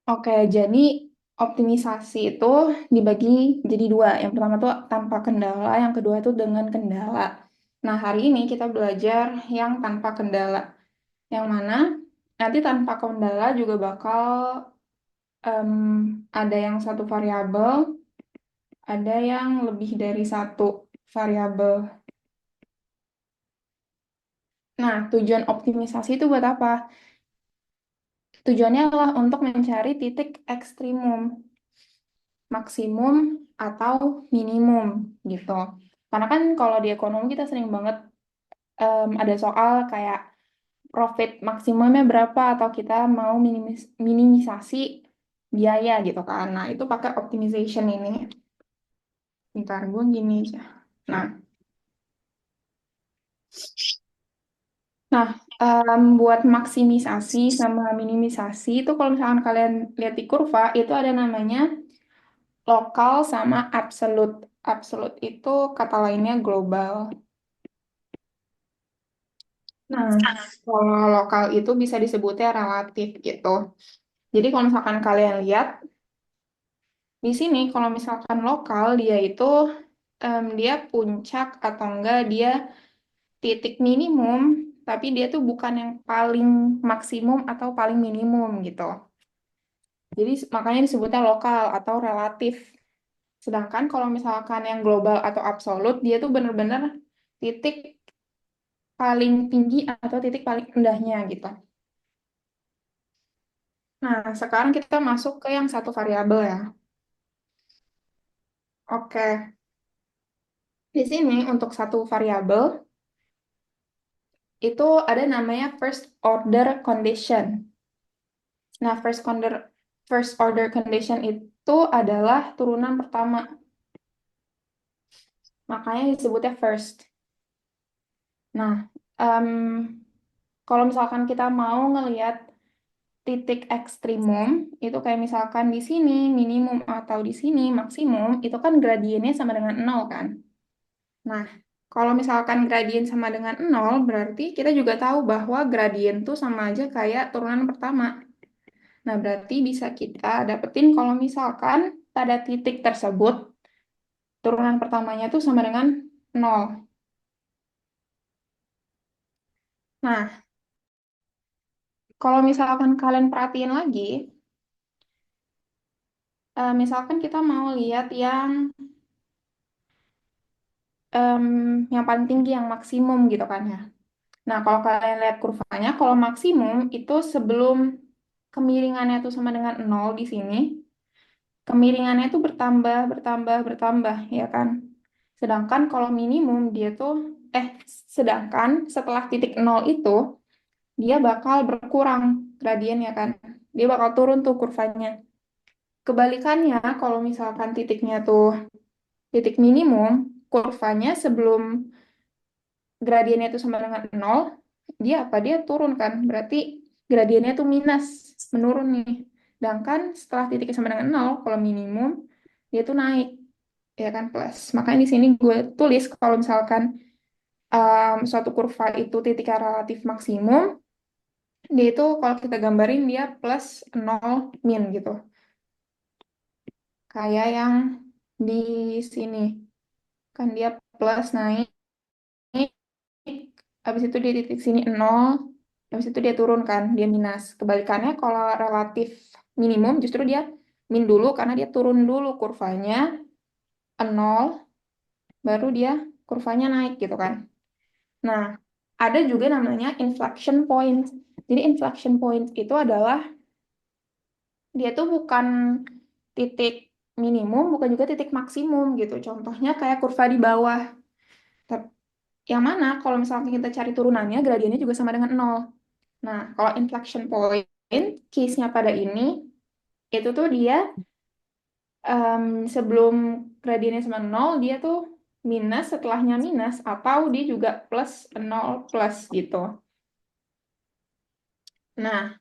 Oke, jadi optimisasi itu dibagi jadi dua. Yang pertama tuh tanpa kendala, yang kedua tuh dengan kendala. Nah, hari ini kita belajar yang tanpa kendala. Yang mana nanti tanpa kendala juga bakal ada yang satu variabel, ada yang lebih dari satu variabel. Nah, tujuan optimisasi itu buat apa? Tujuannya adalah untuk mencari titik ekstrimum, maksimum atau minimum gitu. Karena kan kalau di ekonomi kita sering banget ada soal kayak profit maksimumnya berapa atau kita mau minimisasi biaya gitu kan. Nah, itu pakai optimization ini. Bentar, gue gini aja. Nah, buat maksimisasi sama minimisasi itu kalau misalkan kalian lihat di kurva itu ada namanya lokal sama absolute. Absolute itu kata lainnya global. Nah, kalau lokal itu bisa disebutnya relatif gitu. Jadi kalau misalkan kalian lihat di sini, kalau misalkan lokal dia itu dia puncak atau enggak dia titik minimum, tapi dia tuh bukan yang paling maksimum atau paling minimum gitu. Jadi makanya disebutnya lokal atau relatif. Sedangkan kalau misalkan yang global atau absolut, dia tuh bener-bener titik paling tinggi atau titik paling rendahnya gitu. Nah, sekarang kita masuk ke yang satu variabel ya. Oke, di sini untuk satu variabel itu ada namanya first order condition. Nah, first order condition itu adalah turunan pertama. Makanya disebutnya first. Nah, em, kalau misalkan kita mau ngelihat titik ekstrimum, itu kayak misalkan di sini minimum atau di sini maksimum, itu kan gradiennya sama dengan nol kan? Nah, kalau misalkan gradien sama dengan nol, berarti kita juga tahu bahwa gradien tuh sama aja kayak turunan pertama. Nah, berarti bisa kita dapetin kalau misalkan pada titik tersebut, turunan pertamanya tuh sama dengan nol. Nah, kalau misalkan kalian perhatiin lagi, misalkan kita mau lihat em, yang paling tinggi, yang maksimum gitu kan ya. Nah, kalau kalian lihat kurvanya, kalau maksimum itu sebelum kemiringannya tuh sama dengan nol di sini, kemiringannya tuh bertambah, bertambah, bertambah, ya kan? Sedangkan kalau minimum dia tuh, eh, sedangkan setelah titik nol itu, dia bakal berkurang gradiennya kan. Dia bakal turun tuh kurvanya. Kebalikannya, kalau misalkan titiknya tuh titik minimum, kurvanya sebelum gradiennya itu sama dengan nol, dia apa? Dia turun kan. Berarti gradiennya tuh minus, menurun nih. Sedangkan setelah titiknya sama dengan nol, kalau minimum, dia tuh naik, ya kan plus. Makanya di sini gue tulis kalau misalkan suatu kurva itu titiknya relatif maksimum, dia itu kalau kita gambarin dia plus nol min gitu. Kayak yang di sini. Kan dia plus naik, habis itu dia titik sini nol, habis itu dia turun kan, dia minus. Kebalikannya kalau relatif minimum justru dia min dulu karena dia turun dulu kurvanya nol, baru dia kurvanya naik gitu kan. Nah, ada juga namanya inflection point. Jadi inflection point itu adalah dia tuh bukan titik minimum, bukan juga titik maksimum gitu. Contohnya kayak kurva di bawah. Yang mana kalau misalnya kita cari turunannya, gradiennya juga sama dengan nol. Nah, kalau inflection point, case-nya pada ini, itu tuh dia sebelum gradiennya sama nol, dia tuh minus, setelahnya minus, atau dia juga plus nol plus gitu. Nah,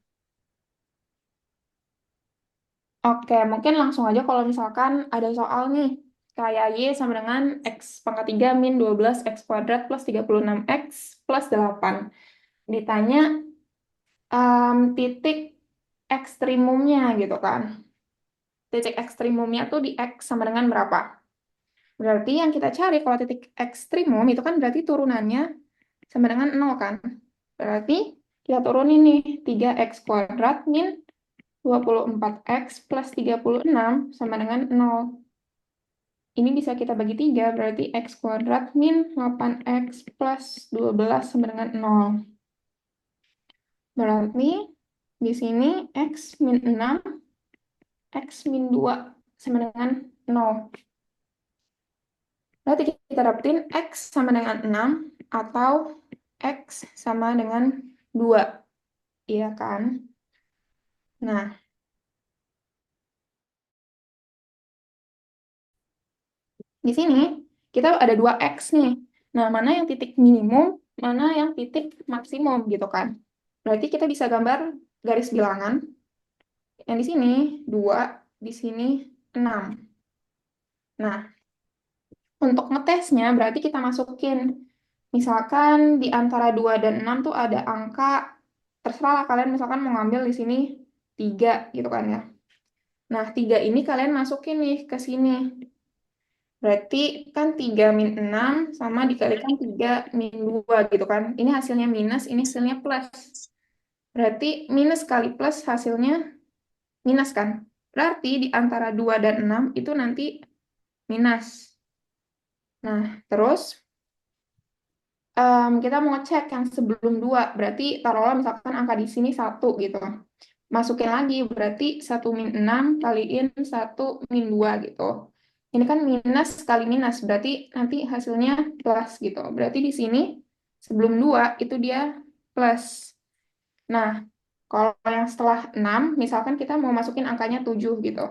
oke, mungkin langsung aja kalau misalkan ada soal nih, kayak Y sama dengan X pangkat 3 min 12 X kuadrat plus 36 X plus 8. Ditanya titik ekstrimumnya gitu kan. Titik ekstrimumnya tuh di X sama dengan berapa? Berarti yang kita cari kalau titik ekstrimum itu kan berarti turunannya sama dengan 0 kan. Berarti kita turunin nih 3x² min 24x plus 36 sama dengan 0. Ini bisa kita bagi 3, berarti x² min 8x plus 12 sama dengan 0. Berarti di sini x min 6, x min 2 sama dengan 0. Berarti kita dapetin x sama dengan 6 atau x sama dengan 2. Iya kan? Nah, di sini kita ada 2x nih. Nah, mana yang titik minimum, mana yang titik maksimum gitu kan. Berarti kita bisa gambar garis bilangan. Yang di sini 2, di sini 6. Nah, untuk ngetesnya berarti kita masukin. Misalkan di antara 2 dan 6 tuh ada angka, terserah lah kalian misalkan mau ngambil di sini 3 gitu kan ya. Nah, 3 ini kalian masukin nih ke sini. Berarti kan 3 min 6 sama dikalikan 3 min 2 gitu kan. Ini hasilnya minus, ini hasilnya plus. Berarti minus kali plus hasilnya minus kan. Berarti di antara 2 dan 6 itu nanti minus. Nah, terus kita mau ngecek yang sebelum 2. Berarti taruhlah misalkan angka di sini 1 gitu. Masukin lagi, berarti 1 min 6 kaliin 1 min 2 gitu. Ini kan minus kali minus, berarti nanti hasilnya plus gitu. Berarti di sini sebelum 2 itu dia plus. Nah, kalau yang setelah 6, misalkan kita mau masukin angkanya 7 gitu.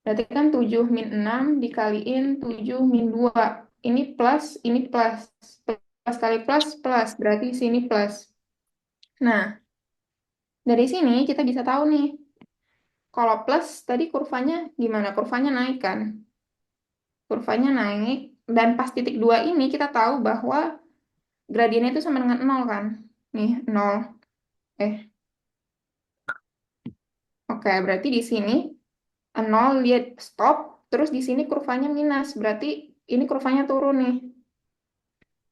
Berarti kan 7 min 6 dikaliin 7 min 2. Ini plus, ini plus. Plus kali plus, plus. Berarti sini plus. Nah, dari sini kita bisa tahu nih, kalau plus tadi kurvanya gimana? Kurvanya naik kan? Kurvanya naik. Dan pas titik 2 ini kita tahu bahwa gradiennya itu sama dengan 0 kan? Nih, 0. Eh, oke. Berarti di sini 0 lihat stop. Terus di sini kurvanya minus. Berarti ini kurvanya turun nih.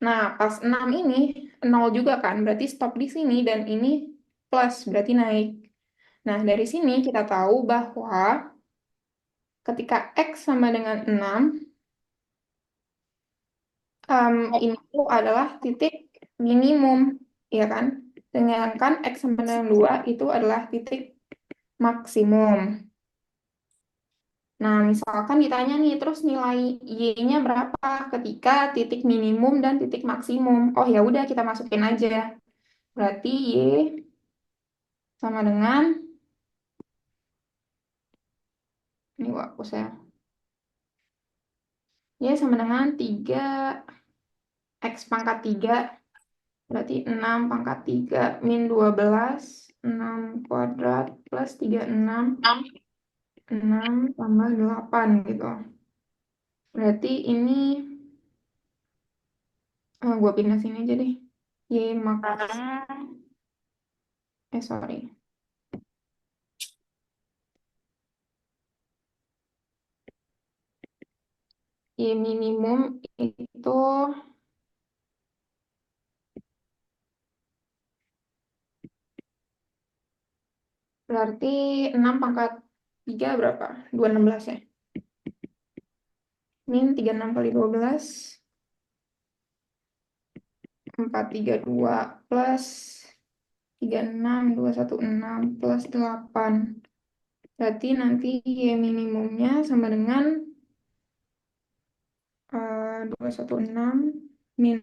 Nah, pas 6 ini 0 juga kan? Berarti stop di sini dan ini plus. Berarti naik. Nah, dari sini kita tahu bahwa ketika X sama dengan 6, ini tuh adalah titik minimum, ya kan? Sedangkan X sama dengan 2 itu adalah titik maksimum. Nah, misalkan ditanya nih, terus nilai Y-nya berapa ketika titik minimum dan titik maksimum? Oh ya udah kita masukin aja. Berarti Y sama dengan, ini aku saya, Y sama dengan 3 X pangkat 3. Berarti 6 pangkat 3 min 12, 6 kuadrat plus 36, 6 tambah 8 gitu. Berarti ini, gue pindah sini aja deh. Y max, sorry. Y minimum itu berarti 6 pangkat 3 berapa? 216 ya? Min 36 kali 12, 432 plus 36, 216 plus 8. Berarti nanti Y minimumnya sama dengan 216 min.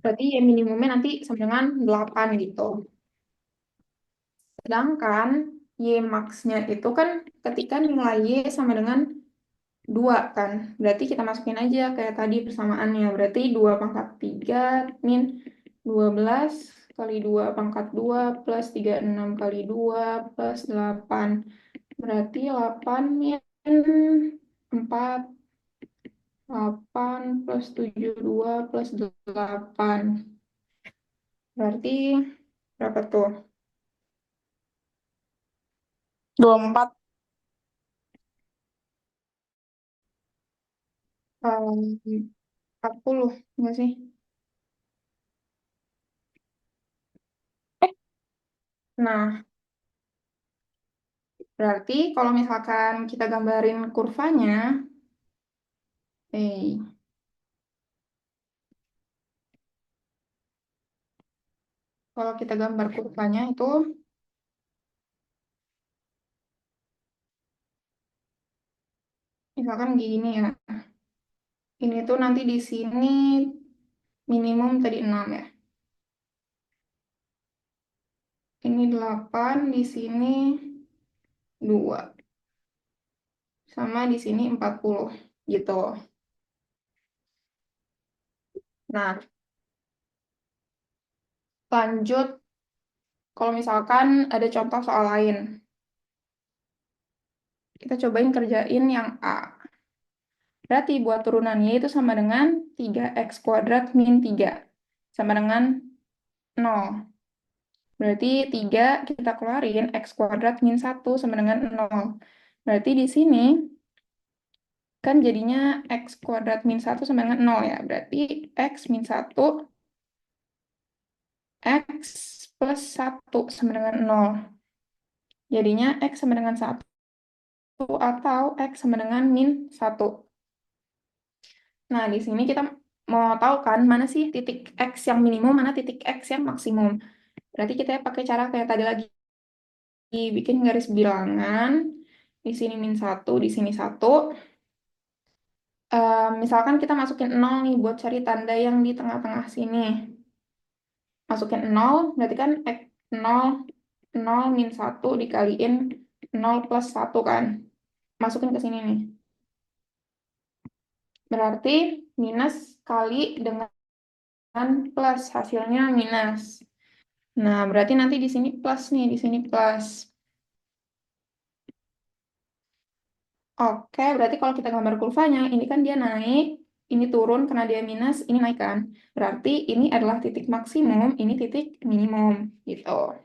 Berarti Y minimumnya nanti sama dengan 8 gitu. Sedangkan Y max-nya itu kan ketika nilai Y sama dengan 2 kan. Berarti kita masukin aja kayak tadi persamaannya. Berarti 2 pangkat 3 min 12 kali 2 pangkat 2 plus 36 kali 2 plus 8. Berarti 8 min 4 8 plus 72 plus 8. Berarti berapa tuh? 24. Um, 40, enggak sih? Nah, berarti kalau misalkan kita gambarin kurvanya, eh, kalau kita gambar kurvanya itu, misalkan gini ya. Ini tuh nanti di sini minimum tadi 6 ya. Ini 8, di sini 2. Sama di sini 40 gitu. Nah, lanjut kalau misalkan ada contoh soal lain. Kita cobain kerjain yang A. Berarti buat turunannya itu sama dengan 3x kuadrat min 3. Sama dengan 0. Berarti 3 kita keluarin x kuadrat min 1 sama dengan 0. Berarti di sini kan jadinya x kuadrat min 1 sama dengan 0 ya. Berarti x min 1, x plus 1 sama dengan 0. Jadinya x sama dengan 1 atau x sama dengan min 1. Nah, di sini kita mau tahu kan mana sih titik x yang minimum, mana titik x yang maksimum. Berarti kita pakai cara kayak tadi lagi, bikin garis bilangan. Di sini min 1, di sini 1. Misalkan kita masukin 0 nih buat cari tanda yang di tengah-tengah sini. Masukin 0, berarti kan X 0, 0 min 1 dikaliin 0 plus 1 kan. Masukin ke sini nih. Berarti minus kali dengan plus, hasilnya minus. Nah, berarti nanti di sini plus nih, di sini plus. Oke, berarti kalau kita gambar kurvanya, ini kan dia naik, ini turun karena dia minus, ini naik kan. Berarti ini adalah titik maksimum, ini titik minimum, gitu.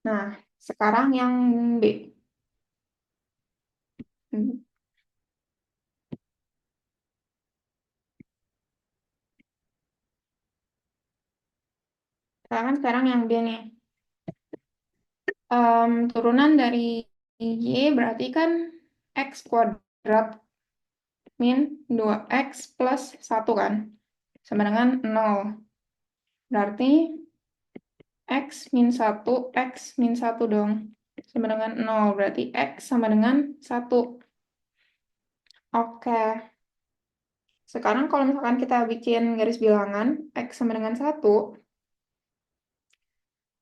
Nah, sekarang yang B. Hmm, sekarang yang B nih. Turunan dari Y berarti kan X kuadrat min 2X plus 1 kan. Sama dengan 0. Berarti X min 1, X min 1 dong. Sama dengan 0. Berarti X sama dengan 1. Oke. Sekarang kalau misalkan kita bikin garis bilangan, X sama dengan 1.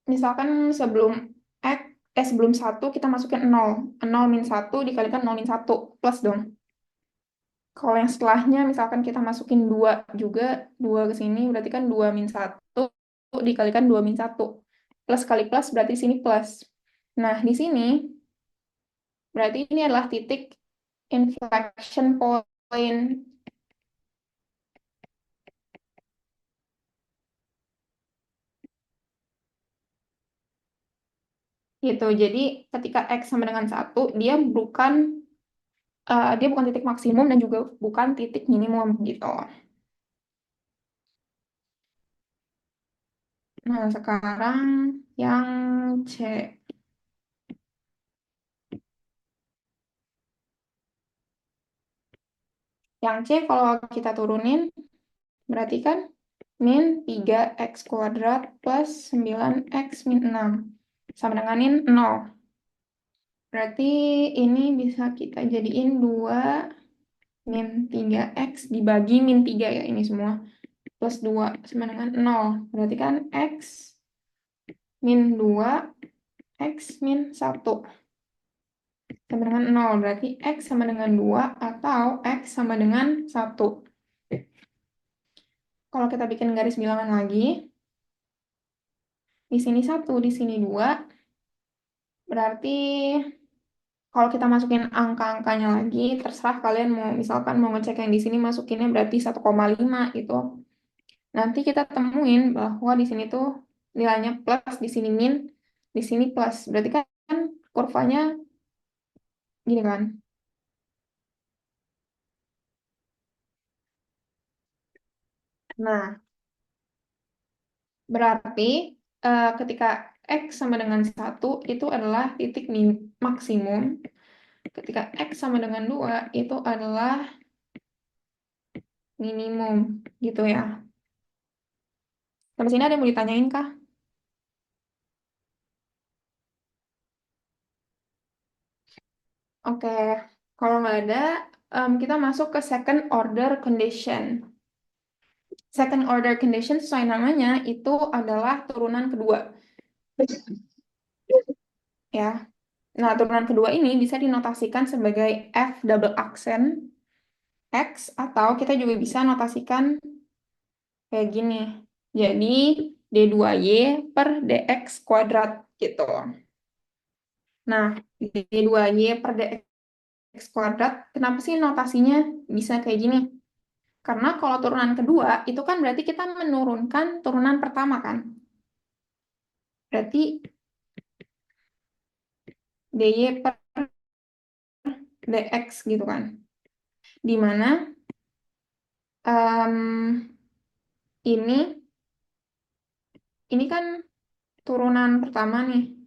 Misalkan sebelum X, sebelum 1 kita masukin 0. 0 min 1 dikalikan 0 min 1. Plus dong. Kalau yang setelahnya misalkan kita masukin 2 juga, 2 ke sini berarti kan 2 min 1 dikalikan 2 min 1. Plus kali plus berarti sini plus. Nah, di sini berarti ini adalah titik inflection point gitu. Jadi ketika X sama dengan 1, dia bukan titik maksimum dan juga bukan titik minimum gitu. Nah, sekarang yang C. Yang C kalau kita turunin berarti kan min 3x kuadrat plus 9x min 6. Sama denganin 0. Berarti ini bisa kita jadiin 2 min 3x dibagi min 3 ya ini semua. Plus 2 sama dengan 0. Berarti kan x min 2, x min 1. Sama dengan 0. Berarti x sama dengan 2 atau x sama dengan 1. Kalau kita bikin garis bilangan lagi, di sini 1, di sini 2. Berarti kalau kita masukin angka-angkanya lagi, terserah kalian mau misalkan mau ngecek yang di sini masukinnya berarti 1,5 gitu. Nanti kita temuin bahwa di sini tuh nilainya plus, di sini min, di sini plus. Berarti kan kurvanya gini kan. Nah, berarti ketika X sama dengan 1 itu adalah titik maksimum. Ketika X sama dengan 2 itu adalah minimum gitu ya. Sampai sini ada yang mau ditanyain kah? Oke, kalau nggak ada, kita masuk ke second order condition. Second order condition sesuai namanya itu adalah turunan kedua, ya. Nah, turunan kedua ini bisa dinotasikan sebagai F double aksen X atau kita juga bisa notasikan kayak gini. Jadi D2Y per DX kuadrat gitu. Nah, D2Y per DX kuadrat, kenapa sih notasinya bisa kayak gini? Karena kalau turunan kedua, itu kan berarti kita menurunkan turunan pertama kan. Berarti DY per DX gitu kan. Dimana ini kan turunan pertama nih.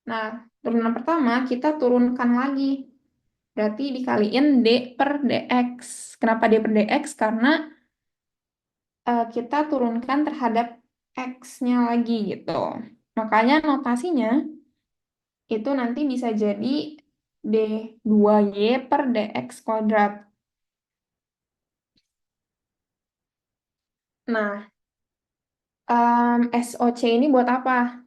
Nah, turunan pertama kita turunkan lagi. Berarti dikaliin D per DX. Kenapa D per DX? Karena kita turunkan terhadap X-nya lagi gitu. Makanya notasinya itu nanti bisa jadi D2Y per DX kuadrat. Nah, SOC ini buat apa?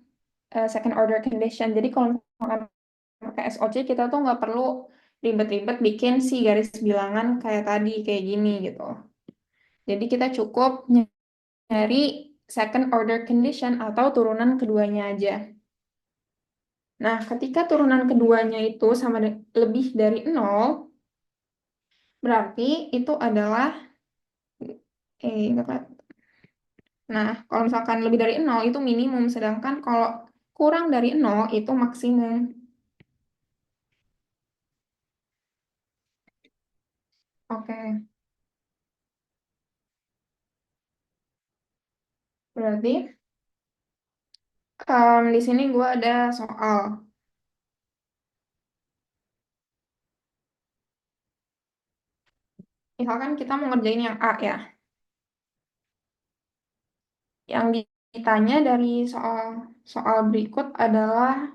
Second order condition. Jadi kalau misalkan pakai SOC kita tuh nggak perlu ribet-ribet bikin si garis bilangan kayak tadi, kayak gini gitu. Jadi kita cukup nyari second order condition atau turunan keduanya aja. Nah, ketika turunan keduanya itu sama lebih dari 0, berarti itu adalah nggak. Nah, kalau misalkan lebih dari 0 itu minimum, sedangkan kalau kurang dari 0 itu maksimum. Oke, berarti di sini gue ada soal. Misalkan kita mau ngerjain yang A ya. Yang ditanya dari soal soal berikut adalah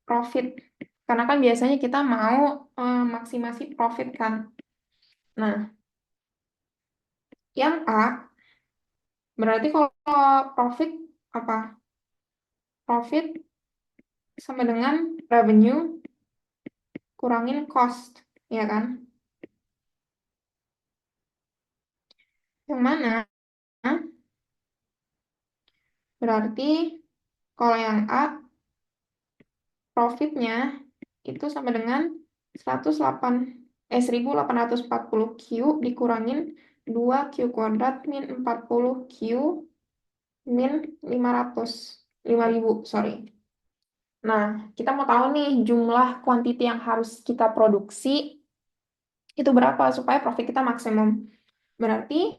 profit. Karena kan biasanya kita mau maksimasi profit kan. Nah, yang A berarti kalau profit apa? Profit sama dengan revenue kurangin cost, ya kan? Yang mana berarti kalau yang A profitnya itu sama dengan 108 1840 Q dikurangin 2 Q kuadrat min 40 Q min 500 5000 sorry. Nah, kita mau tahu nih jumlah kuantiti yang harus kita produksi itu berapa supaya profit kita maksimum. Berarti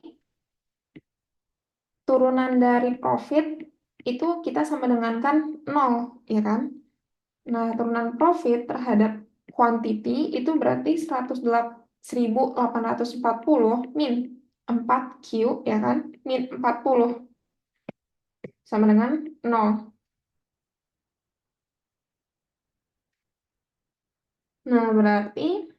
turunan dari profit itu kita sama dengan kan 0, ya kan? Nah, turunan profit terhadap quantity itu berarti 1840 min 4Q, ya kan? Min 40 sama dengan 0. Nah, berarti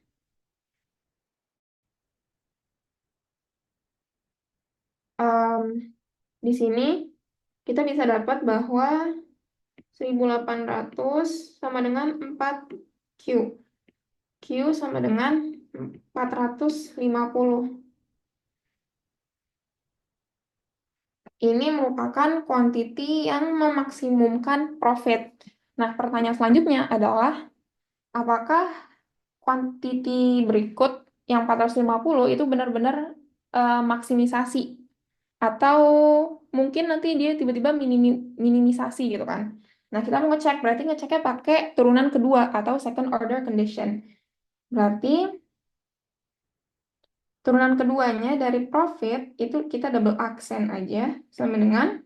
em, di sini kita bisa dapat bahwa 1800 sama dengan 4Q. Q sama dengan 450. Ini merupakan quantity yang memaksimumkan profit. Nah, pertanyaan selanjutnya adalah apakah kuantiti berikut yang 450 itu benar-benar maksimisasi atau mungkin nanti dia tiba-tiba minimisasi gitu kan. Nah, kita mau ngecek, berarti ngeceknya pakai turunan kedua atau second order condition. Berarti turunan keduanya dari profit itu kita double aksen aja sama dengan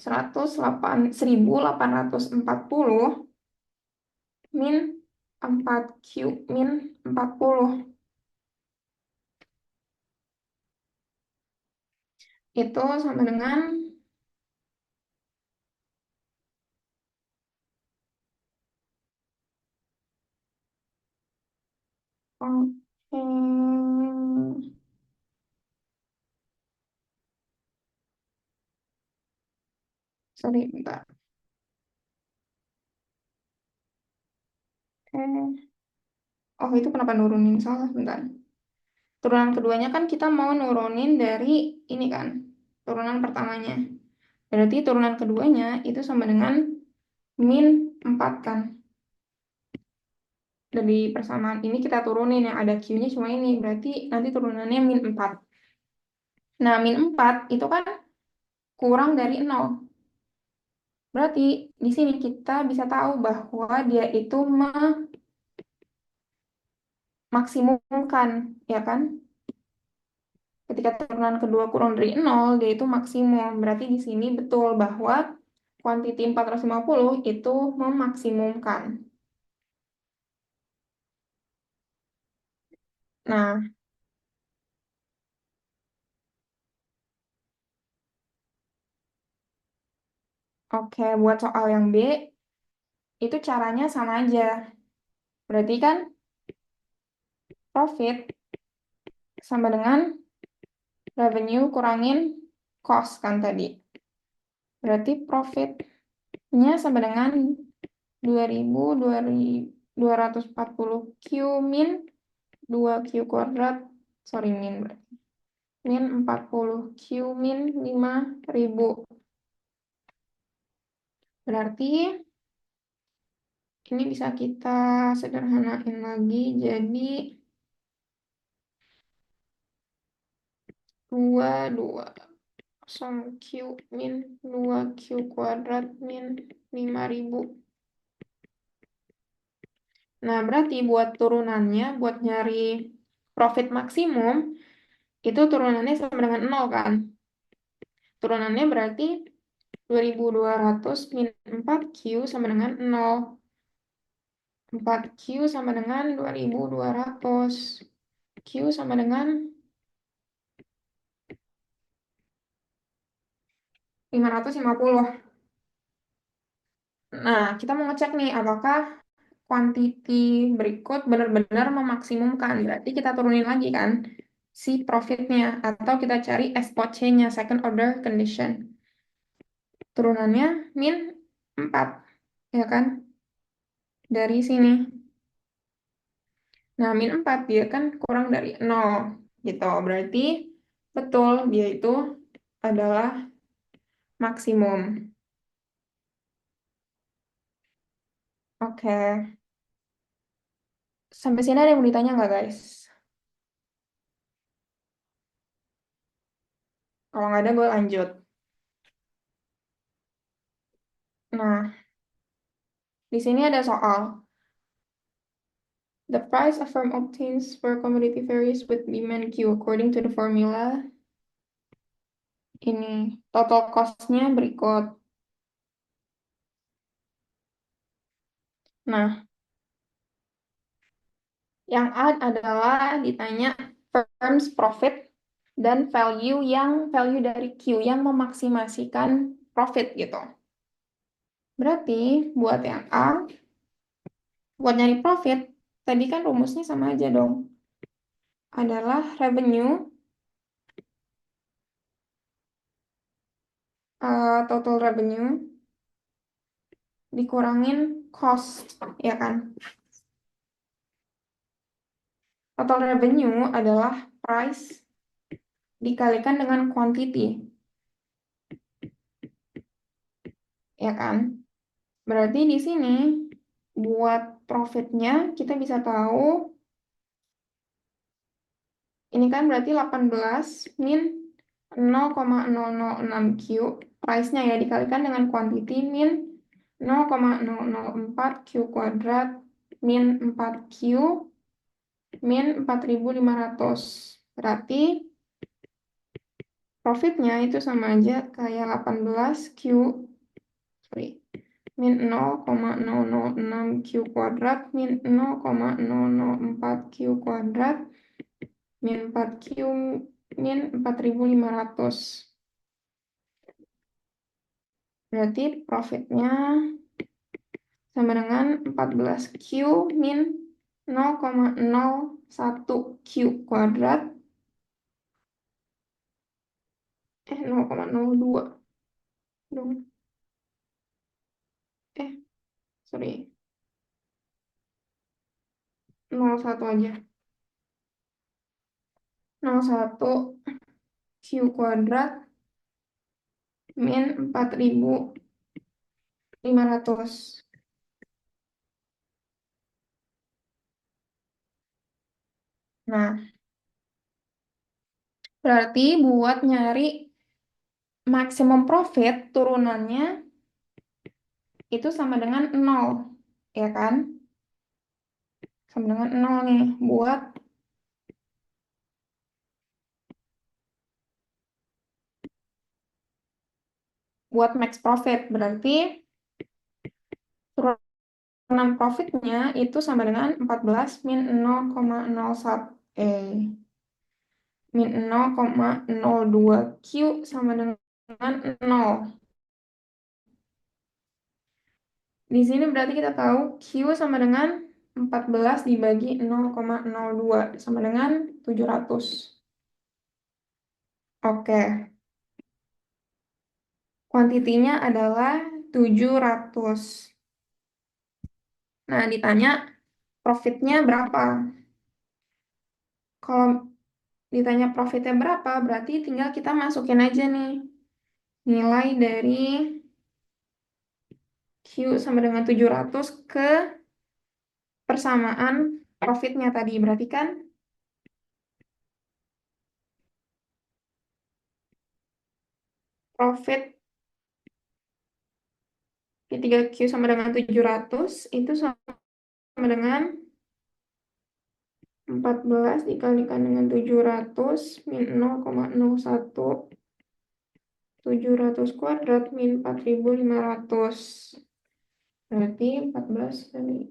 1840 min 4Q min 40. Itu sama dengan oke, sorry bentar. Oke. Oh, itu kenapa nurunin? Salah, bentar. Turunan keduanya kan kita mau nurunin dari ini kan, turunan pertamanya. Berarti turunan keduanya itu sama dengan min 4 kan. Dari persamaan ini kita turunin yang ada Q-nya cuma ini. Berarti nanti turunannya min 4. Nah, min 4 itu kan kurang dari 0. Berarti di sini kita bisa tahu bahwa dia itu memaksimumkan, ya kan? Ketika turunan kedua kurang dari 0, dia itu maksimum. Berarti di sini betul bahwa kuantiti 450 itu memaksimumkan. Nah, oke, buat soal yang B, itu caranya sama aja. Berarti kan profit sama dengan revenue kurangin cost kan tadi. Berarti profitnya sama dengan 2.240 Q min 2Q kuadrat, sorry min berarti. Min 40 Q min 5.000. Berarti ini bisa kita sederhanain lagi jadi 2 Q min 2Q kuadrat min 5.000. Nah, berarti buat turunannya, buat nyari profit maksimum, itu turunannya sama dengan 0 kan? Turunannya berarti 2.200 min 4Q sama dengan 0. 4Q sama dengan 2.200. Q sama dengan 550. Nah, kita mau ngecek nih apakah kuantiti berikut benar-benar memaksimumkan. Berarti kita turunin lagi kan si profitnya atau kita cari SOC-nya, second order condition. Turunannya min 4, ya kan? Dari sini. Nah, min 4 dia kan kurang dari 0 gitu. Berarti betul dia itu adalah maksimum. Oke. Sampai sini ada yang mau ditanya nggak, guys? Kalau nggak ada, gue lanjut. Nah, di sini ada soal. The price a firm obtains for a commodity varies with demand Q according to the formula. Ini total cost-nya berikut. Nah, yang A adalah ditanya firm's profit dan value dari Q yang memaksimasikan profit gitu. Berarti buat yang A, buat nyari profit, tadi kan rumusnya sama aja dong. Adalah revenue, total revenue dikurangin cost, ya kan? Total revenue adalah price dikalikan dengan quantity. ya kan? Berarti di sini buat profitnya kita bisa tahu ini kan berarti 18 min 0,006 Q price-nya ya dikalikan dengan quantity min 0,004 Q kuadrat min 4 Q min 4.500. Berarti profitnya itu sama aja kayak 18 Q sorry min 0,006 Q kuadrat min 0,004 Q kuadrat min 4 Q min 4.500. Berarti profitnya sama dengan 14 Q min 0,01 Q kuadrat 0,02 dong. Eh, sorry. 01 aja. 01 Q kuadrat min 4.500. Nah, berarti buat nyari maksimum profit turunannya itu sama dengan 0, ya kan? Sama dengan 0 nih buat max profit. Berarti turunan profitnya itu sama dengan 14 min 0,01 min 0,02 Q sama dengan 0. Di sini berarti kita tahu Q sama dengan 14 dibagi 0,02 sama dengan 700. Oke, kuantitinya adalah 700. Nah, ditanya profitnya berapa? Kalau ditanya profitnya berapa, berarti tinggal kita masukin aja nih nilai dari Q sama dengan 700 ke persamaan profitnya tadi. Berarti kan profit ketiga Q sama dengan 700 itu sama dengan 14 dikalikan dengan 700 min 0,01 700 kuadrat min 4.500. Berarti 14 kali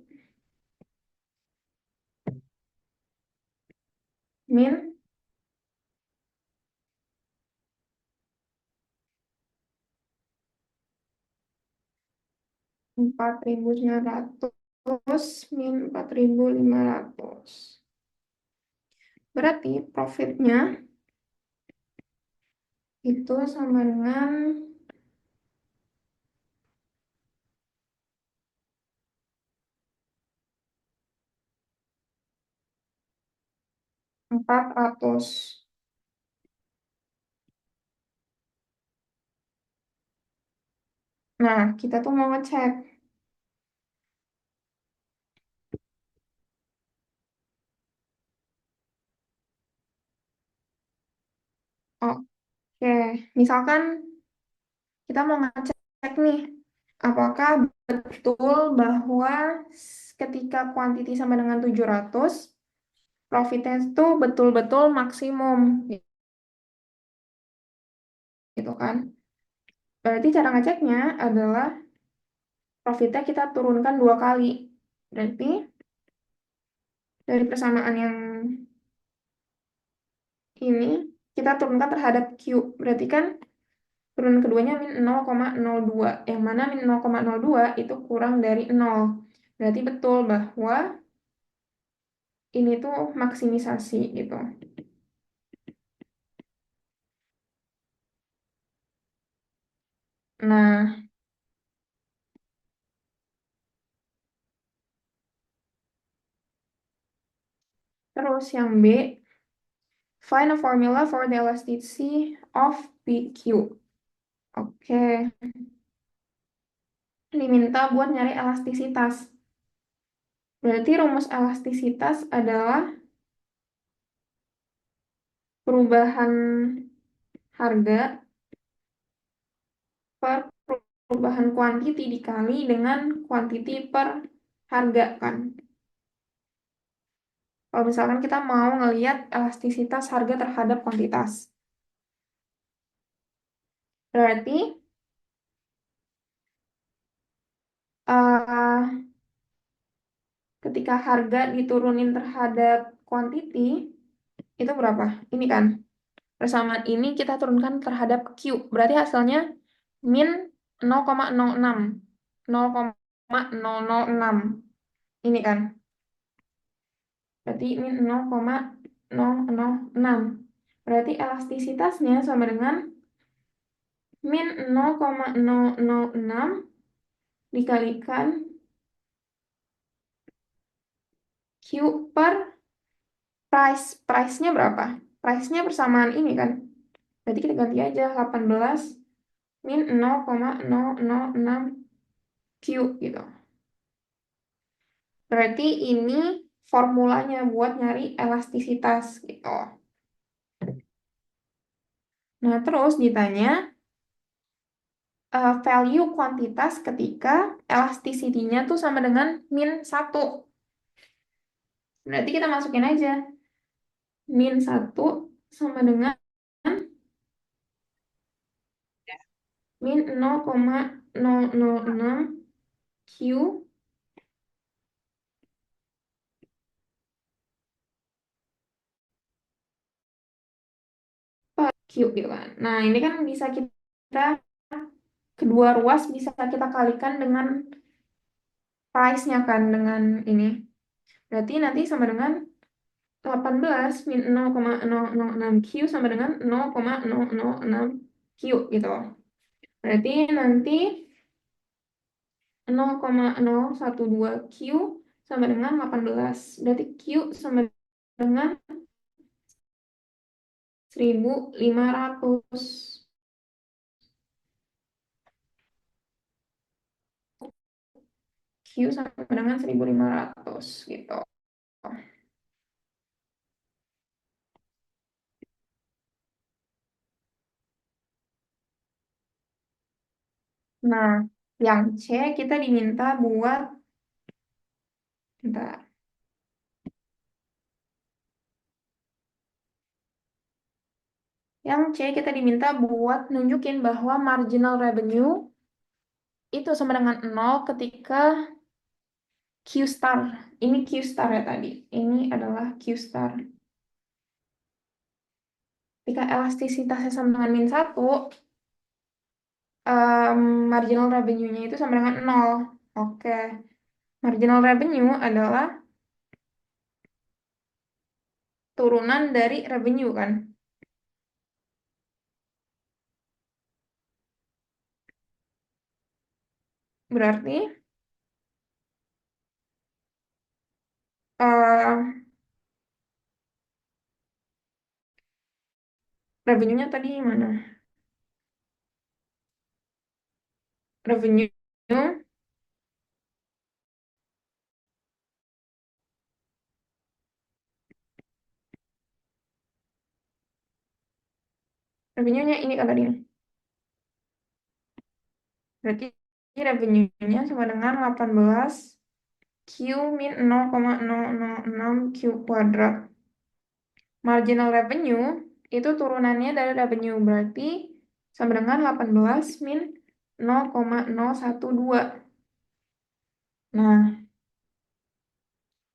min 4.900 min 4.500. Berarti profitnya itu sama dengan 400. Nah, kita tuh mau ngecek. Oke, misalkan kita mau ngecek nih, apakah betul bahwa ketika kuantiti sama dengan 700, profitnya itu betul-betul maksimum, gitu kan? Berarti cara ngeceknya adalah profitnya kita turunkan 2 kali. Berarti dari persamaan yang ini, kita turunkan terhadap Q. Berarti kan turunan keduanya min 0,02. Yang mana min 0,02 itu kurang dari 0. Berarti betul bahwa ini tuh maksimisasi gitu. Nah, terus yang B, find a formula for the elasticity of PQ. Oke, diminta buat nyari elastisitas. Berarti rumus elastisitas adalah perubahan harga per perubahan kuantiti dikali dengan kuantiti per harga kan. Kalau misalkan kita mau ngelihat elastisitas harga terhadap kuantitas. Berarti eh, ketika harga diturunin terhadap kuantiti, itu berapa? Ini kan. Persamaan ini kita turunkan terhadap Q. Berarti hasilnya min 0,06. 0,006. Ini kan. Berarti min 0,006. Berarti elastisitasnya sama dengan min 0,006 dikalikan Q per price. Price-nya berapa? Price-nya persamaan ini kan. Berarti kita ganti aja 18 min 0,006 Q gitu. Berarti ini formulanya buat nyari elastisitas gitu. Nah, terus ditanya value kuantitas ketika elasticity-nya tuh sama dengan min 1. Berarti kita masukin aja min 1 sama dengan min 0,006 Q per Q gitu kan. Nah, ini kan bisa kita kedua ruas bisa kita kalikan dengan price-nya kan dengan ini. Berarti nanti sama dengan 18 min 0,006 Q sama dengan 0,006 Q gitu. Berarti nanti 0,012 Q sama dengan 18. Berarti Q sama dengan 1.500. Q sama dengan 1.500 gitu. Nah, yang C kita diminta buat, bentar. Yang C kita diminta buat nunjukin bahwa marginal revenue itu sama dengan 0 ketika Q star. Ini Q star ya tadi. Ini adalah Q star. Ketika elastisitasnya sama dengan min 1, marginal revenue-nya itu sama dengan 0. Oke. Marginal revenue adalah turunan dari revenue kan. Berarti eh, revenue-nya tadi mana? Revenue revenue-nya ini kan tadi. Berarti revenue-nya sama dengan 18 Q min 0,006 Q kuadrat. Marginal revenue itu turunannya dari revenue, berarti sama dengan 18 min 0,012. Nah,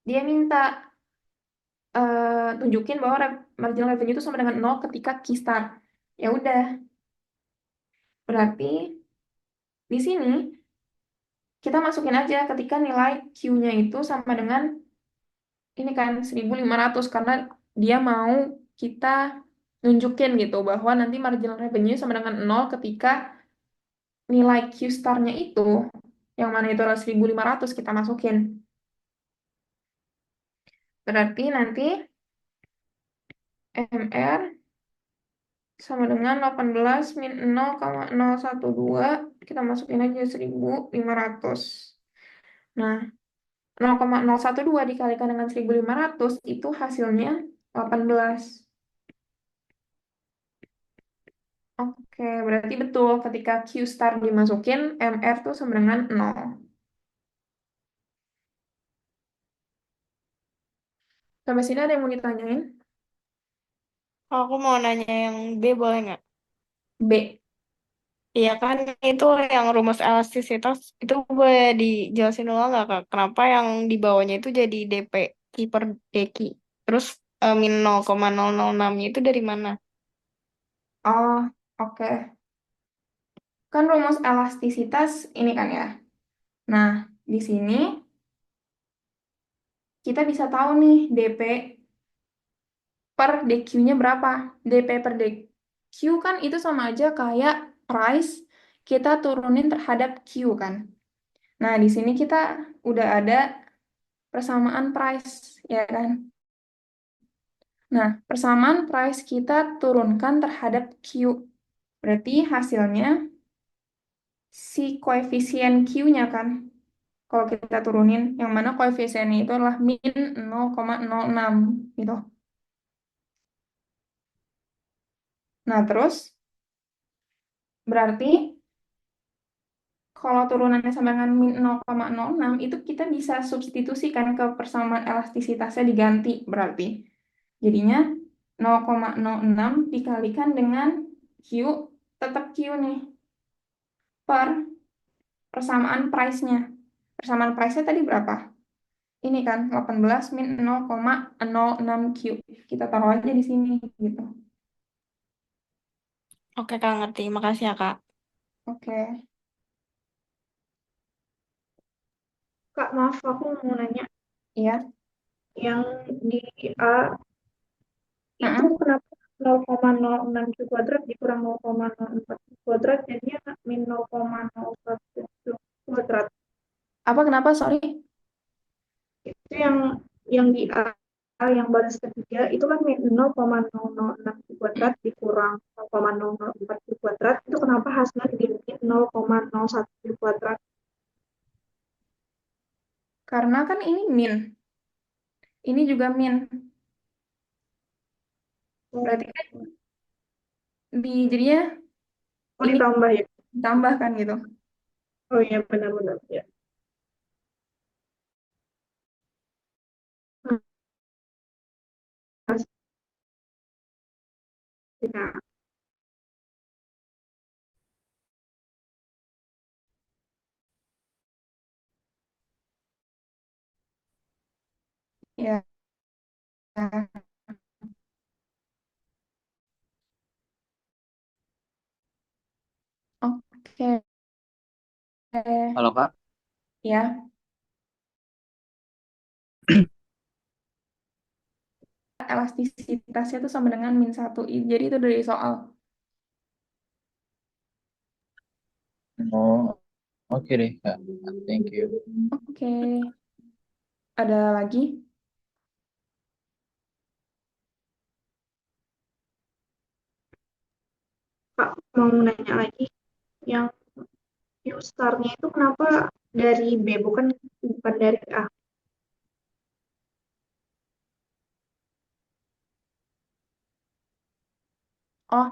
dia minta tunjukin bahwa marginal revenue itu sama dengan 0 ketika key start. Ya udah, berarti di sini kita masukin aja ketika nilai Q-nya itu sama dengan ini kan 1.500 karena dia mau kita nunjukin gitu bahwa nanti marginal revenue sama dengan 0 ketika nilai Q star-nya itu yang mana itu adalah 1.500 kita masukin. Berarti nanti MR sama dengan 18 min 0,012 kita masukin aja 1.500. Nah, 0,012 dikalikan dengan 1.500 itu hasilnya 18. Oke, berarti betul ketika Q star dimasukin, MR tuh sama dengan 0. Sampai sini ada yang mau ditanyain? Aku mau nanya yang B boleh nggak? B. Iya kan itu yang rumus elastisitas itu boleh dijelasin dulu nggak Kak? Kenapa yang di bawahnya itu jadi DP Ki per DQ? Terus min 0,006-nya itu dari mana? Oh, oke. Kan rumus elastisitas ini kan ya. Nah, di sini kita bisa tahu nih DP per DQ-nya berapa. DP per DQ kan itu sama aja kayak price kita turunin terhadap Q kan. Nah, di sini kita udah ada persamaan price, ya kan? Nah, persamaan price kita turunkan terhadap Q. Berarti hasilnya si koefisien Q-nya kan. Kalau kita turunin, yang mana koefisiennya itu adalah min 0,06 gitu. Nah, terus berarti kalau turunannya sama dengan min 0,06 itu kita bisa substitusikan ke persamaan elastisitasnya diganti berarti. Jadinya 0,06 dikalikan dengan Q, tetap Q nih, per persamaan price-nya. Persamaan price-nya tadi berapa? Ini kan 18 min 0,06 Q. Kita taruh aja di sini gitu. Oke Kak ngerti, makasih ya Kak. Oke. Kak, maaf aku mau nanya. Iya. Yang di A itu Mm-mm. kenapa 0,06 Q kuadrat dikurang 0,04 Q kuadrat jadinya min 0,01 Q kuadrat. Apa kenapa? Sorry. Itu yang di A yang baris ketiga itu kan min 0,006 Q kuadrat dikurang 0,004 Q kuadrat itu kenapa hasilnya jadi min 0,01 Q kuadrat? Karena kan ini min, ini juga min. Berarti kan jadinya Oh ini ditambah ya? ditambahkan gitu. Oh iya benar-benar ya. Nah, Ya. Oke. Halo Kak, Ya, elastisitasnya itu sama dengan min 1. Jadi itu dari soal. oh oke deh Kak, thank you. Oke. Ada lagi? Kak mau nanya lagi yang Q-star-nya itu kenapa dari B bukan dari A? Oh,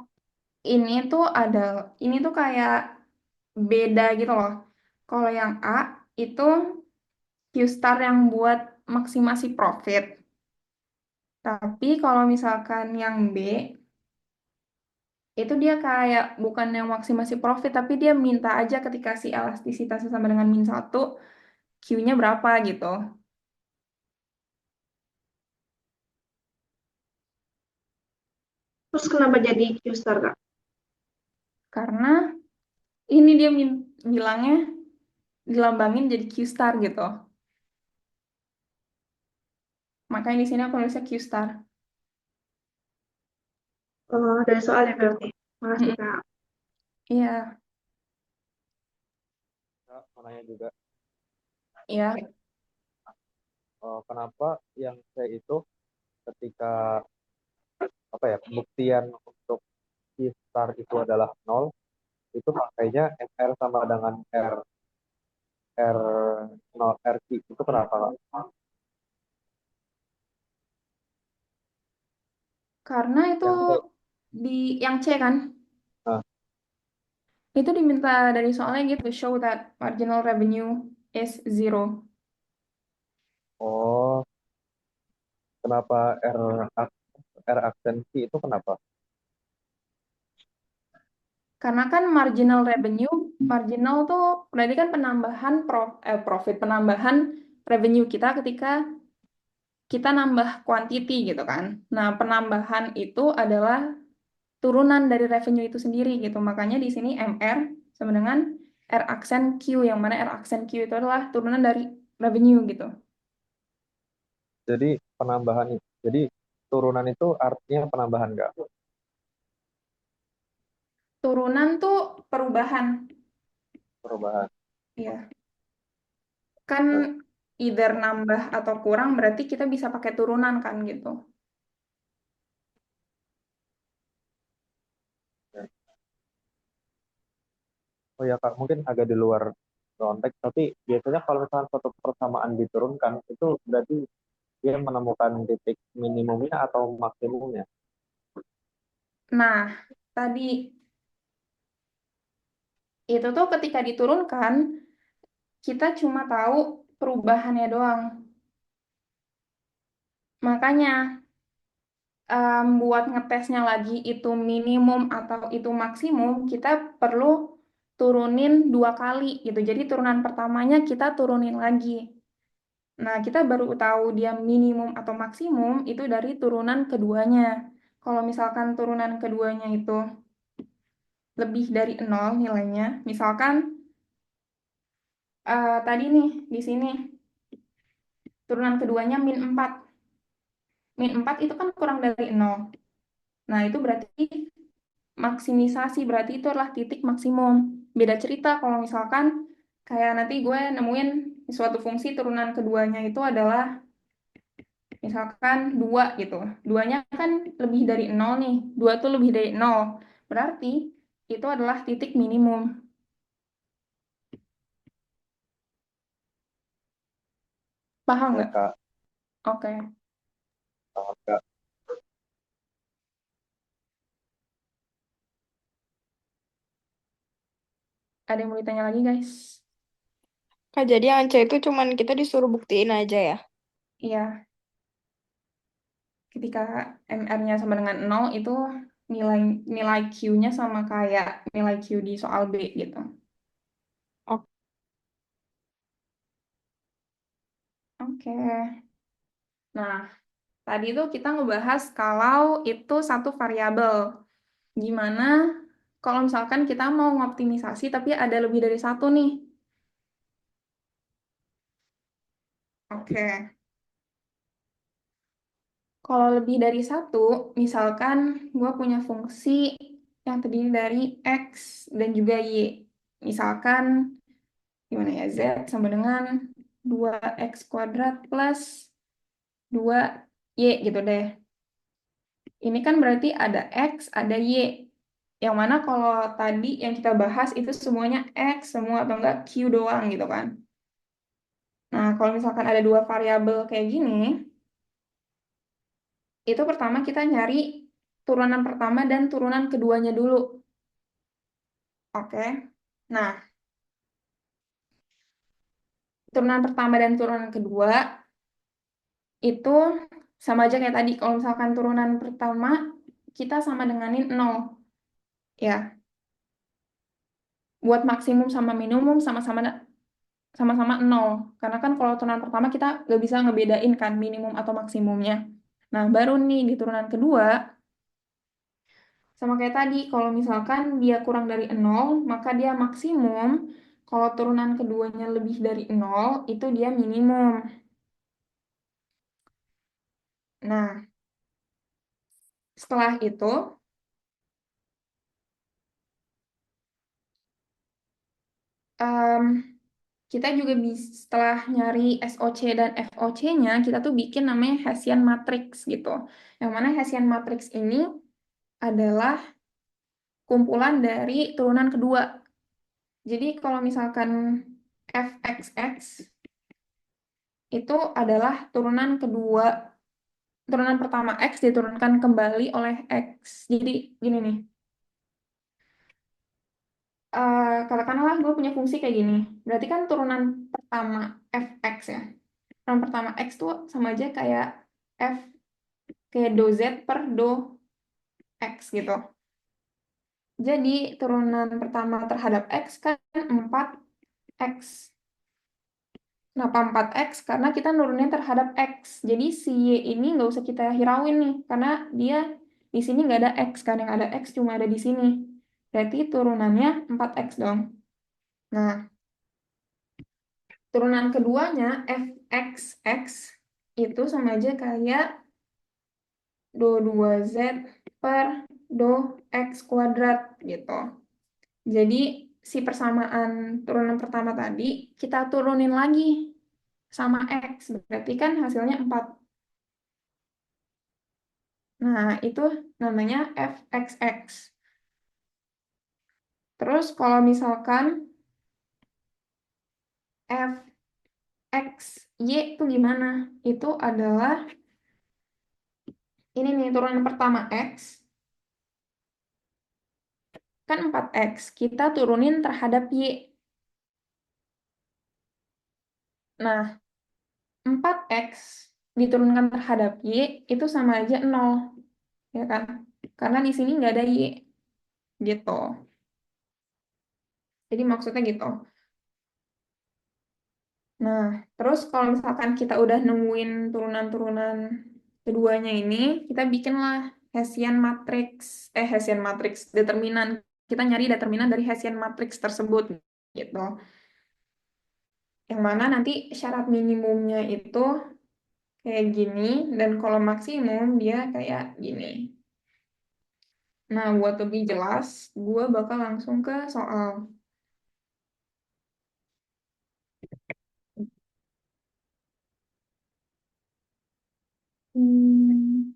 ini tuh ada, ini tuh kayak beda gitu loh. Kalau yang A itu Q-star yang buat maksimasi profit. Tapi kalau misalkan yang B, itu dia kayak bukan yang maksimasi profit, tapi dia minta aja ketika si elastisitasnya sama dengan min 1, Q-nya berapa gitu. Terus kenapa jadi Q-star Kak? Karena ini dia bilangnya dilambangin jadi Q-star gitu. Makanya di sini aku nulisnya Q-star. Oh, dari soalnya berarti. Makasih Mm-mm. Kak. Iya, Kak, mau nanya juga, iya. kenapa yang C itu ketika apa ya pembuktian untuk I star itu adalah nol, itu pakainya MR sama dengan R 0 RQ itu kenapa Kak? Karena itu Yang C. di yang C kan, Nah, itu diminta dari soalnya gitu, show that marginal revenue is zero. oh, kenapa R aksen Q itu kenapa? Karena kan marginal revenue, marginal tuh berarti kan penambahan profit, penambahan revenue kita ketika kita nambah quantity gitu kan. Nah, penambahan itu adalah turunan dari revenue itu sendiri gitu. Makanya di sini MR sama dengan R aksen Q, yang mana R aksen Q itu adalah turunan dari revenue gitu. Jadi penambahan itu. Jadi turunan itu artinya penambahan nggak? Turunan tuh perubahan. Perubahan. Ya, kan either nambah atau kurang berarti kita bisa pakai turunan kan gitu. Oh ya Kak, mungkin agak di luar konteks, tapi biasanya kalau misalnya suatu persamaan diturunkan, itu berarti dia menemukan titik minimumnya atau maksimumnya. Nah, tadi itu tuh ketika diturunkan, kita cuma tahu perubahannya doang. Makanya buat ngetesnya lagi itu minimum atau itu maksimum, kita perlu turunin 2 kali gitu. Jadi turunan pertamanya kita turunin lagi. Nah, kita baru tahu dia minimum atau maksimum itu dari turunan keduanya. Kalau misalkan turunan keduanya itu lebih dari 0 nilainya, misalkan tadi nih di sini turunan keduanya -4. -4 itu kan kurang dari 0. Nah, itu berarti maksimisasi, berarti itu adalah titik maksimum. Beda cerita kalau misalkan kayak nanti gue nemuin suatu fungsi turunan keduanya itu adalah misalkan 2 gitu. Duanya kan lebih dari 0 nih. 2 tuh lebih dari 0. Berarti itu adalah titik minimum. Paham Ya nggak? Kak, Oke. paham, Kak. Ada yang mau ditanya lagi, guys? Kak, jadi yang C itu cuman kita disuruh buktiin aja ya? Iya, ketika MR-nya sama dengan 0 itu nilai nilai Q-nya sama kayak nilai Q di soal B gitu. Oke. Oke. Nah, tadi tuh kita ngebahas kalau itu satu variabel. Gimana kalau misalkan kita mau ngoptimisasi tapi ada lebih dari satu nih? Oke. Kalau lebih dari satu, misalkan gue punya fungsi yang terdiri dari X dan juga Y. Misalkan, gimana ya, Z sama dengan 2X kuadrat plus 2Y gitu deh. Ini kan berarti ada X, ada Y. Yang mana kalau tadi yang kita bahas itu semuanya X, semua atau enggak Q doang gitu kan. Nah, kalau misalkan ada dua variabel kayak gini, itu pertama kita nyari turunan pertama dan turunan keduanya dulu. Oke. Nah, turunan pertama dan turunan kedua itu sama aja kayak tadi. Kalau misalkan turunan pertama kita sama denganin 0. Ya, buat maksimum sama minimum sama-sama sama-sama 0. Karena kan kalau turunan pertama kita nggak bisa ngebedain kan minimum atau maksimumnya. Nah, baru nih di turunan kedua, sama kayak tadi, kalau misalkan dia kurang dari 0, maka dia maksimum. Kalau turunan keduanya lebih dari 0, itu dia minimum. Nah, setelah itu, em, kita juga bisa setelah nyari SOC dan FOC-nya, kita tuh bikin namanya Hessian matrix gitu. Yang mana Hessian matrix ini adalah kumpulan dari turunan kedua. Jadi kalau misalkan fxx itu adalah turunan kedua, turunan pertama x diturunkan kembali oleh x. Jadi gini nih, katakanlah gue punya fungsi kayak gini. Berarti kan turunan pertama fx ya. Turunan pertama x tuh sama aja kayak f kayak do z per do x gitu. Jadi turunan pertama terhadap x kan 4x. Kenapa 4x? Karena kita nurunin terhadap x. Jadi si y ini nggak usah kita hirauin nih. Karena dia di sini nggak ada x. Kan yang ada x cuma ada di sini. Berarti turunannya 4x dong. Nah, turunan keduanya fxx itu sama aja kayak do 2z per do x kuadrat gitu. Jadi si persamaan turunan pertama tadi kita turunin lagi sama x. Berarti kan hasilnya 4. Nah, itu namanya fxx. Terus kalau misalkan fxy itu gimana? Itu adalah ini nih turunan pertama x kan 4x. Kita turunin terhadap y. Nah, 4x diturunkan terhadap y itu sama aja 0, ya kan? Karena di sini nggak ada y, gitu. Jadi maksudnya gitu. Nah, terus kalau misalkan kita udah nemuin turunan-turunan keduanya ini, kita bikinlah Hessian matrix, Hessian matrix, determinan. Kita nyari determinan dari Hessian matrix tersebut, gitu. Yang mana nanti syarat minimumnya itu kayak gini, dan kalau maksimum dia kayak gini. Nah, buat lebih jelas, gue bakal langsung ke soal. Hmm,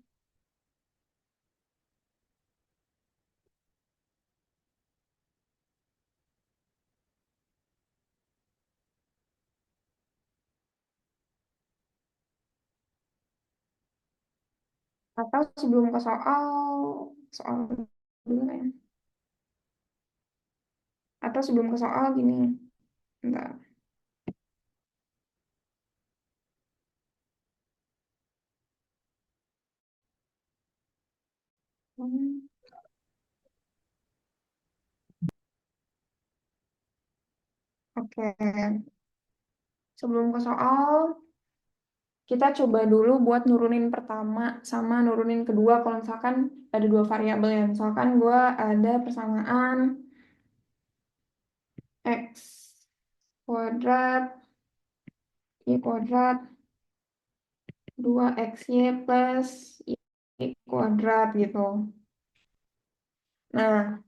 atau sebelum ke soal, soal dulu ya. Atau sebelum ke soal gini, bentar. Hmm, Oke, sebelum ke soal, kita coba dulu buat nurunin pertama sama nurunin kedua kalau misalkan ada dua variabel ya. Misalkan gue ada persamaan x kuadrat, y kuadrat, 2xy plus y kuadrat gitu. Nah,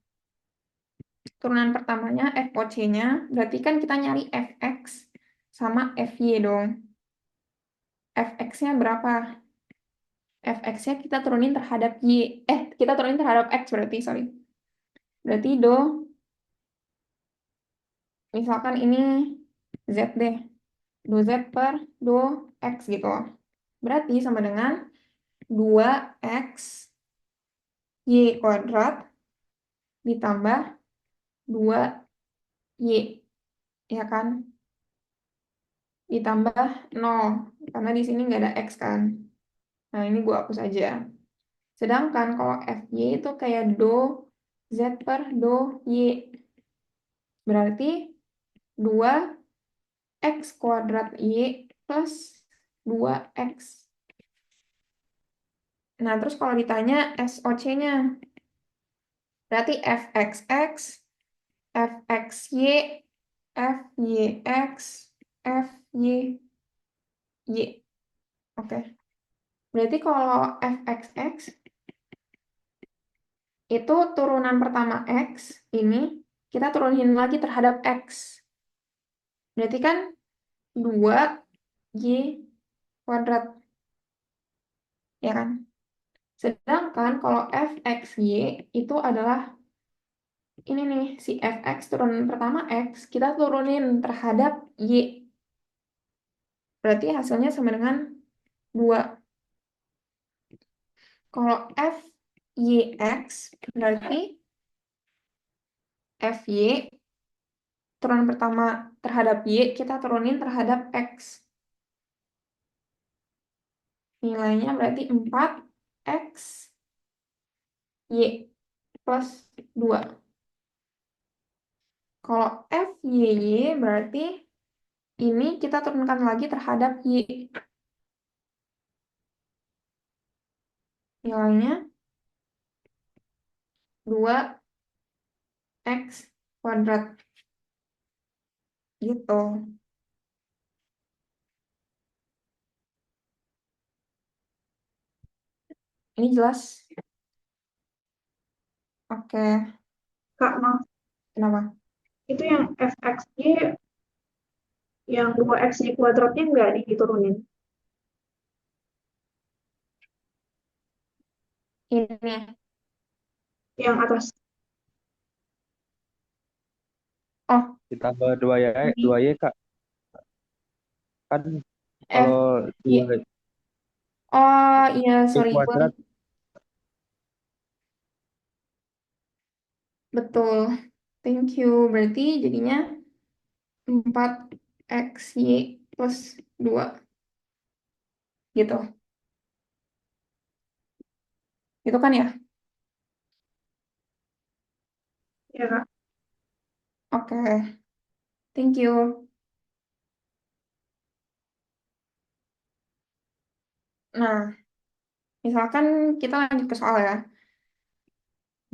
turunan pertamanya FOC-nya, berarti kan kita nyari fx sama fy dong. Fx-nya berapa? Fx-nya kita turunin terhadap y. Kita turunin terhadap x berarti, sorry. Berarti misalkan ini z deh. Do z per do x gitu. Berarti sama dengan 2x y kuadrat ditambah 2y, ya kan? Ditambah 0, karena di sini nggak ada x kan. Nah, ini gue hapus aja. Sedangkan kalau fy itu kayak do z per do y. Berarti 2x kuadrat y plus 2x. Nah, terus kalau ditanya SOC-nya, berarti fxx, fxy, fyx, fyy. Oke. Berarti kalau fxx itu turunan pertama x, ini kita turunin lagi terhadap x. Berarti kan 2y kuadrat, ya kan? Sedangkan kalau fxy itu adalah ini nih, si fx turunan pertama x, kita turunin terhadap y. Berarti hasilnya sama dengan 2. Kalau fyx berarti fy turunan pertama terhadap y, kita turunin terhadap x. Nilainya berarti 4x y plus 2. Kalau fyy berarti ini kita turunkan lagi terhadap y. Nilainya 2x kuadrat. Gitu. Ini jelas? Oke. Kak, maaf, Kenapa? itu yang fxy yang 2x kuadratnya nggak diturunin. Ini. Yang atas. Oh, Ditambah 2Y, ini 2Y Kak. Kan F. kalau Y. 2Y Oh, iya, sorry. kuadrat, Betul. Thank you. Berarti jadinya 4xy plus 2. Gitu. Gitu kan ya? Ya, Kak. Oke. Thank you. Nah, misalkan kita lanjut ke soal ya.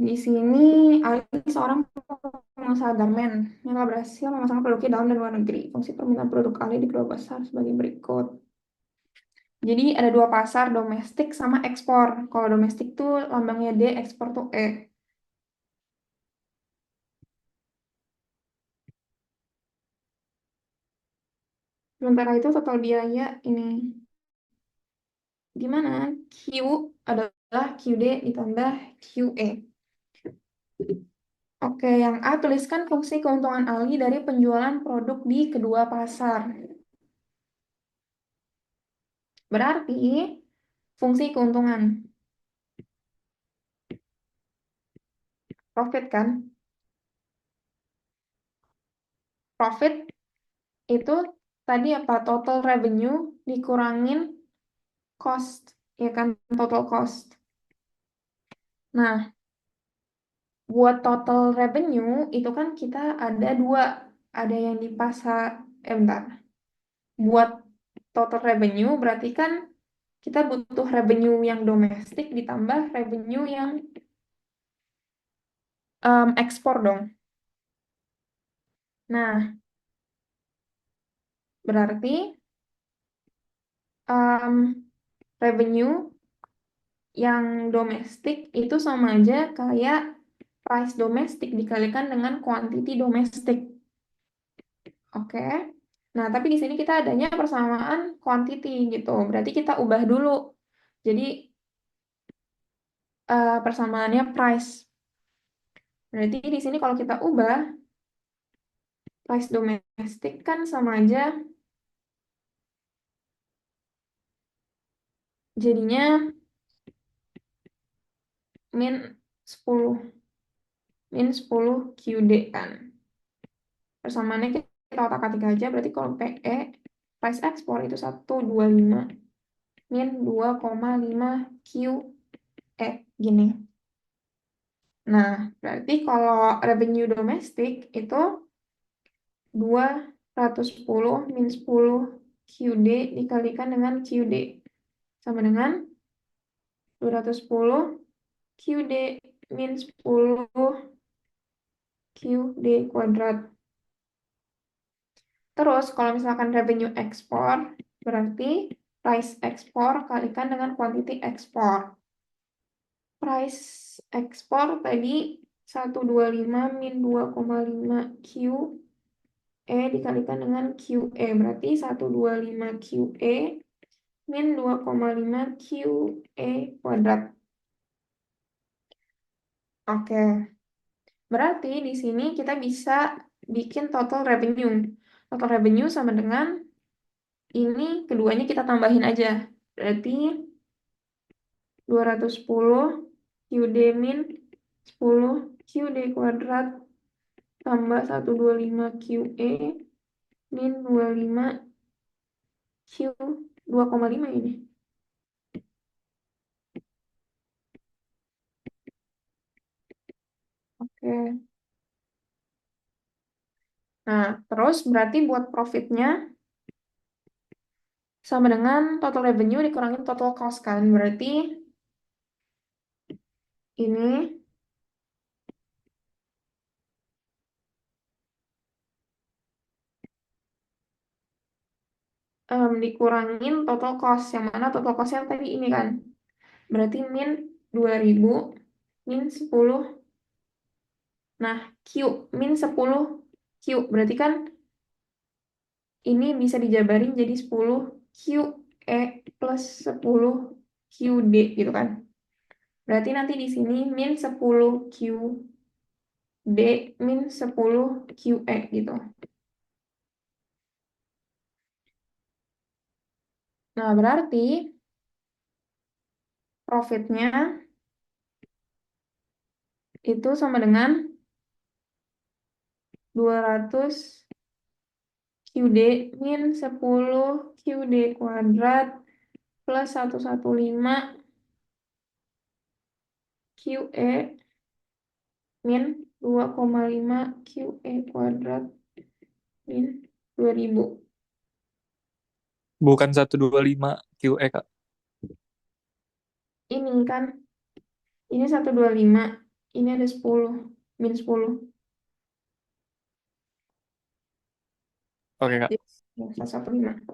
Di sini Ali seorang pengusaha garmen yang telah berhasil memasarkan produknya dalam dan luar negeri. Fungsi permintaan produk Ali di kedua pasar sebagai berikut. Jadi ada dua pasar, domestik sama ekspor. Kalau domestik tuh lambangnya D, ekspor tuh E. Sementara itu total biaya ini. Di mana Q adalah QD ditambah QE. Oke, yang A, tuliskan fungsi keuntungan Ali dari penjualan produk di kedua pasar. Berarti fungsi keuntungan. Profit kan? Profit itu tadi apa? Total revenue dikurangin cost. Ya kan? Total cost. Nah, buat total revenue itu kan kita ada dua. Ada yang di pasar, bentar. Buat total revenue berarti kan kita butuh revenue yang domestik ditambah revenue yang ekspor dong. Nah, berarti revenue yang domestik itu sama aja kayak price domestik dikalikan dengan quantity domestik. Oke. Nah, tapi di sini kita adanya persamaan quantity gitu. Berarti kita ubah dulu. Jadi persamaannya price. Berarti di sini kalau kita ubah price domestik kan sama aja jadinya min 10 QD kan. Persamaannya kita otak-atik aja, berarti kalau PE, price ekspor itu 125 min 2,5 QE, gini. Nah, berarti kalau revenue domestik itu 210 min 10 QD dikalikan dengan QD. Sama dengan 210 QD min 10 QD kuadrat. Terus kalau misalkan revenue ekspor, berarti price ekspor kalikan dengan quantity ekspor. Price ekspor tadi 125 min 2,5 Q E dikalikan dengan QE. Berarti 125 QE min 2,5 QE kuadrat. Oke. Berarti di sini kita bisa bikin total revenue. Total revenue sama dengan ini keduanya kita tambahin aja. Berarti 210 QD min 10 QD kuadrat tambah 125 QE min 25 Q 2,5 ini. Oke. Nah, terus berarti buat profitnya sama dengan total revenue dikurangin total cost kan. Berarti ini dikurangin total cost. Yang mana total cost-nya tadi ini kan. Berarti min 2000 min 10. Nah, Q min 10 Q. Berarti kan ini bisa dijabarin jadi 10 QE plus 10 QD gitu kan. Berarti nanti di sini min 10 QD min 10 QE gitu. Nah, berarti profitnya itu sama dengan 200 QD min 10 QD kuadrat plus 115 QE min 2,5 QE kuadrat min 2000. Bukan 125 QE, Kak. Ini kan, ini 125, ini ada 10, min 10. Oke, Kak. Jadi, 115.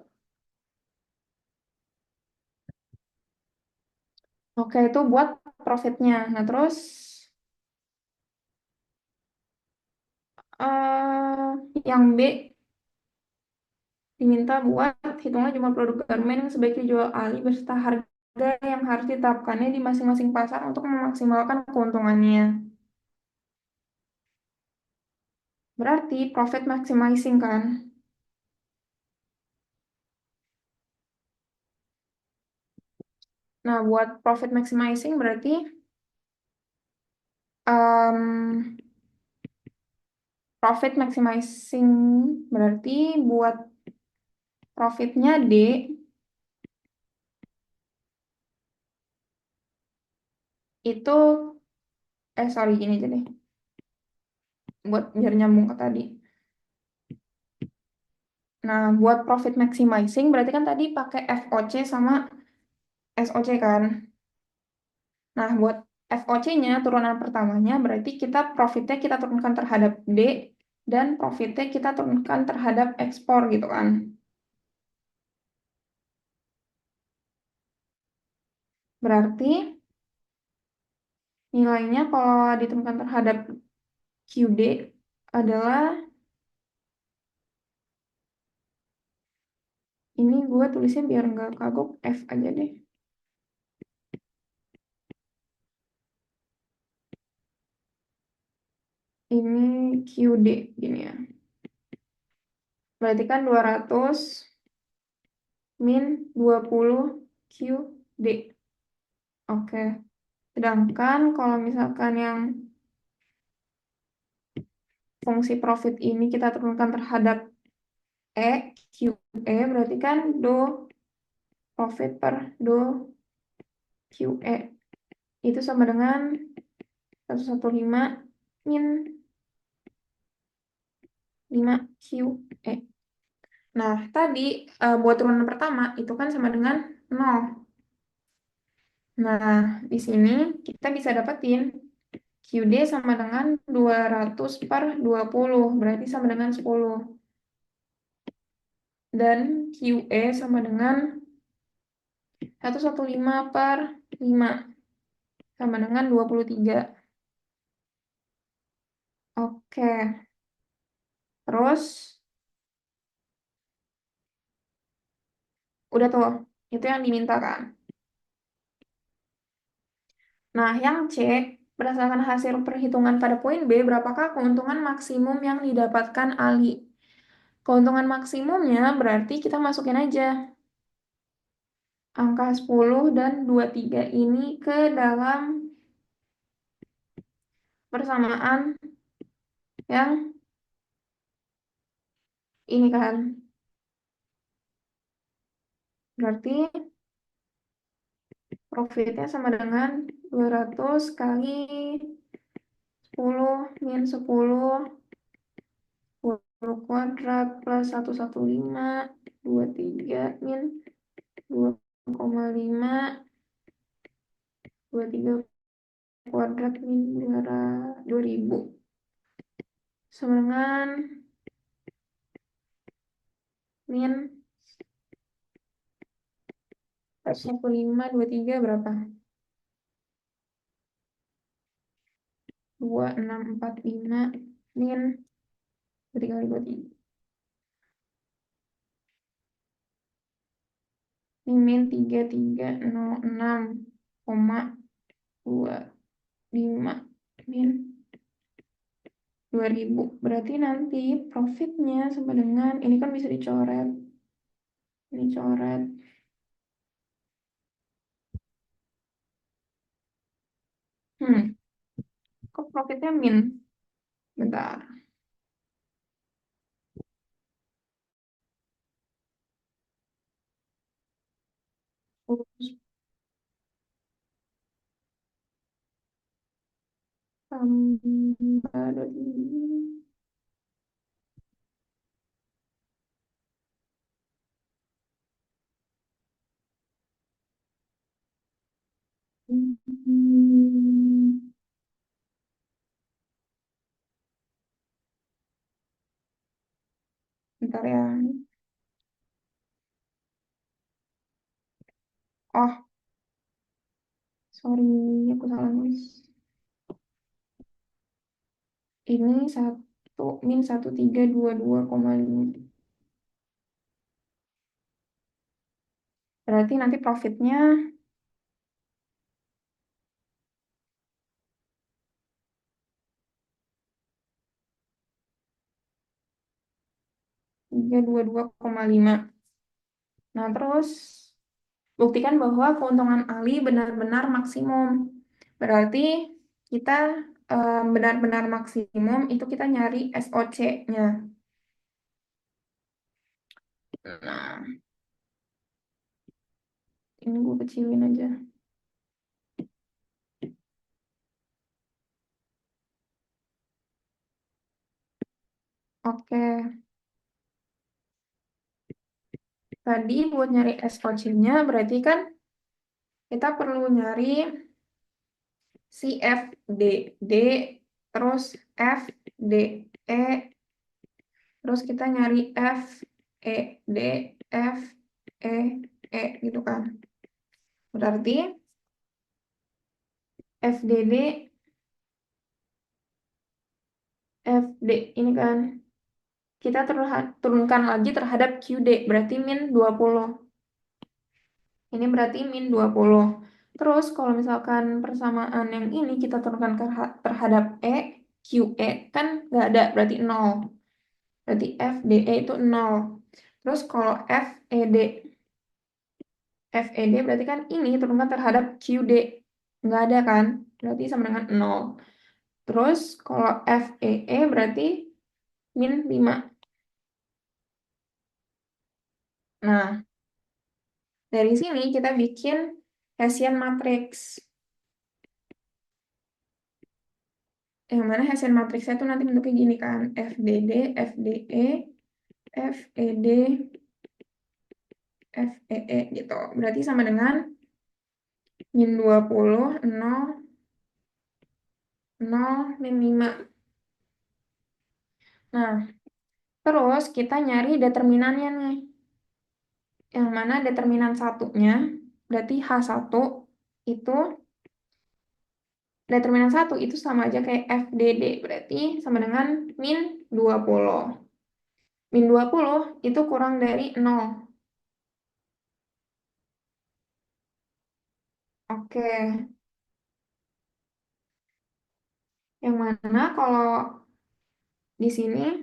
Oke, itu buat profitnya. Nah, terus yang B diminta buat hitunglah jumlah produk garmen yang sebaiknya dijual alih beserta harga yang harus ditetapkannya di masing-masing pasar untuk memaksimalkan keuntungannya. Berarti profit maximizing kan? Nah, buat profit maximizing berarti um, profit maximizing berarti buat profitnya D itu sorry gini aja deh buat biar nyambung ke tadi. Nah, buat profit maximizing berarti kan tadi pakai FOC sama SOC kan. Nah, buat FOC-nya turunan pertamanya berarti kita profitnya kita turunkan terhadap D dan profitnya kita turunkan terhadap ekspor gitu kan. Berarti nilainya kalau ditemukan terhadap QD adalah ini gue tulisnya biar nggak kagok F aja deh. Ini QD gini ya. Berarti kan 200 min 20 QD. Oke. Sedangkan kalau misalkan yang fungsi profit ini kita turunkan terhadap QE berarti kan do profit per do QE itu sama dengan 115 min 5 QE. Nah, tadi buat turunan pertama itu kan sama dengan 0. Nah, di sini kita bisa dapetin QD sama dengan 200 per 20, berarti sama dengan 10. Dan QE sama dengan 115 per 5, sama dengan 23. Oke, terus udah tuh, itu yang diminta kan. Nah, yang C Berdasarkan hasil perhitungan pada poin B, berapakah keuntungan maksimum yang didapatkan Ali? Keuntungan maksimumnya berarti kita masukin aja angka 10 dan 23 ini ke dalam persamaan yang ini kan. Berarti profitnya sama dengan 200 kali 10 min 10 kuadrat plus 115 23 min 2,5 23 kuadrat min 2000 sama dengan min 1523 berapa? 2645 min 3 kali 23 ini min 3306,25 min 2000. Berarti nanti profitnya sama dengan ini kan bisa dicoret. Ini coret. Kok profitnya min? Bentar. Tambah 25. Bentar ya. Oh, sorry, aku salah nulis. Ini 1322,5. Berarti nanti profitnya 322,5. Nah, terus buktikan bahwa keuntungan Ali benar-benar maksimum. Berarti kita benar-benar maksimum itu kita nyari SOC-nya. Nah, ini gue kecilin aja. Oke. Tadi buat nyari SOC-nya berarti kan kita perlu nyari si FDD, terus FDE, terus kita nyari FED, FEE gitu kan. Berarti FDD, FD ini kan kita turunkan lagi terhadap QD, berarti min 20. Ini berarti min 20. Terus kalau misalkan persamaan yang ini kita turunkan terhadap QE kan nggak ada, berarti 0. Berarti FDE itu 0. Terus kalau FED berarti kan ini turunkan terhadap QD. Nggak ada kan? Berarti sama dengan 0. Terus kalau FEE berarti min 5. Nah, dari sini kita bikin Hessian matrix. Yang mana Hessian matrixnya itu nanti bentuknya gini kan. FDD, FDE, FED, FEE gitu. Berarti sama dengan min 20, 0, 0, min 5. Nah, terus kita nyari determinannya nih. Yang mana determinan satunya, berarti H1 itu, determinan 1 itu sama aja kayak FDD. Berarti sama dengan min 20. Min 20 itu kurang dari 0. Oke. Yang mana kalau di sini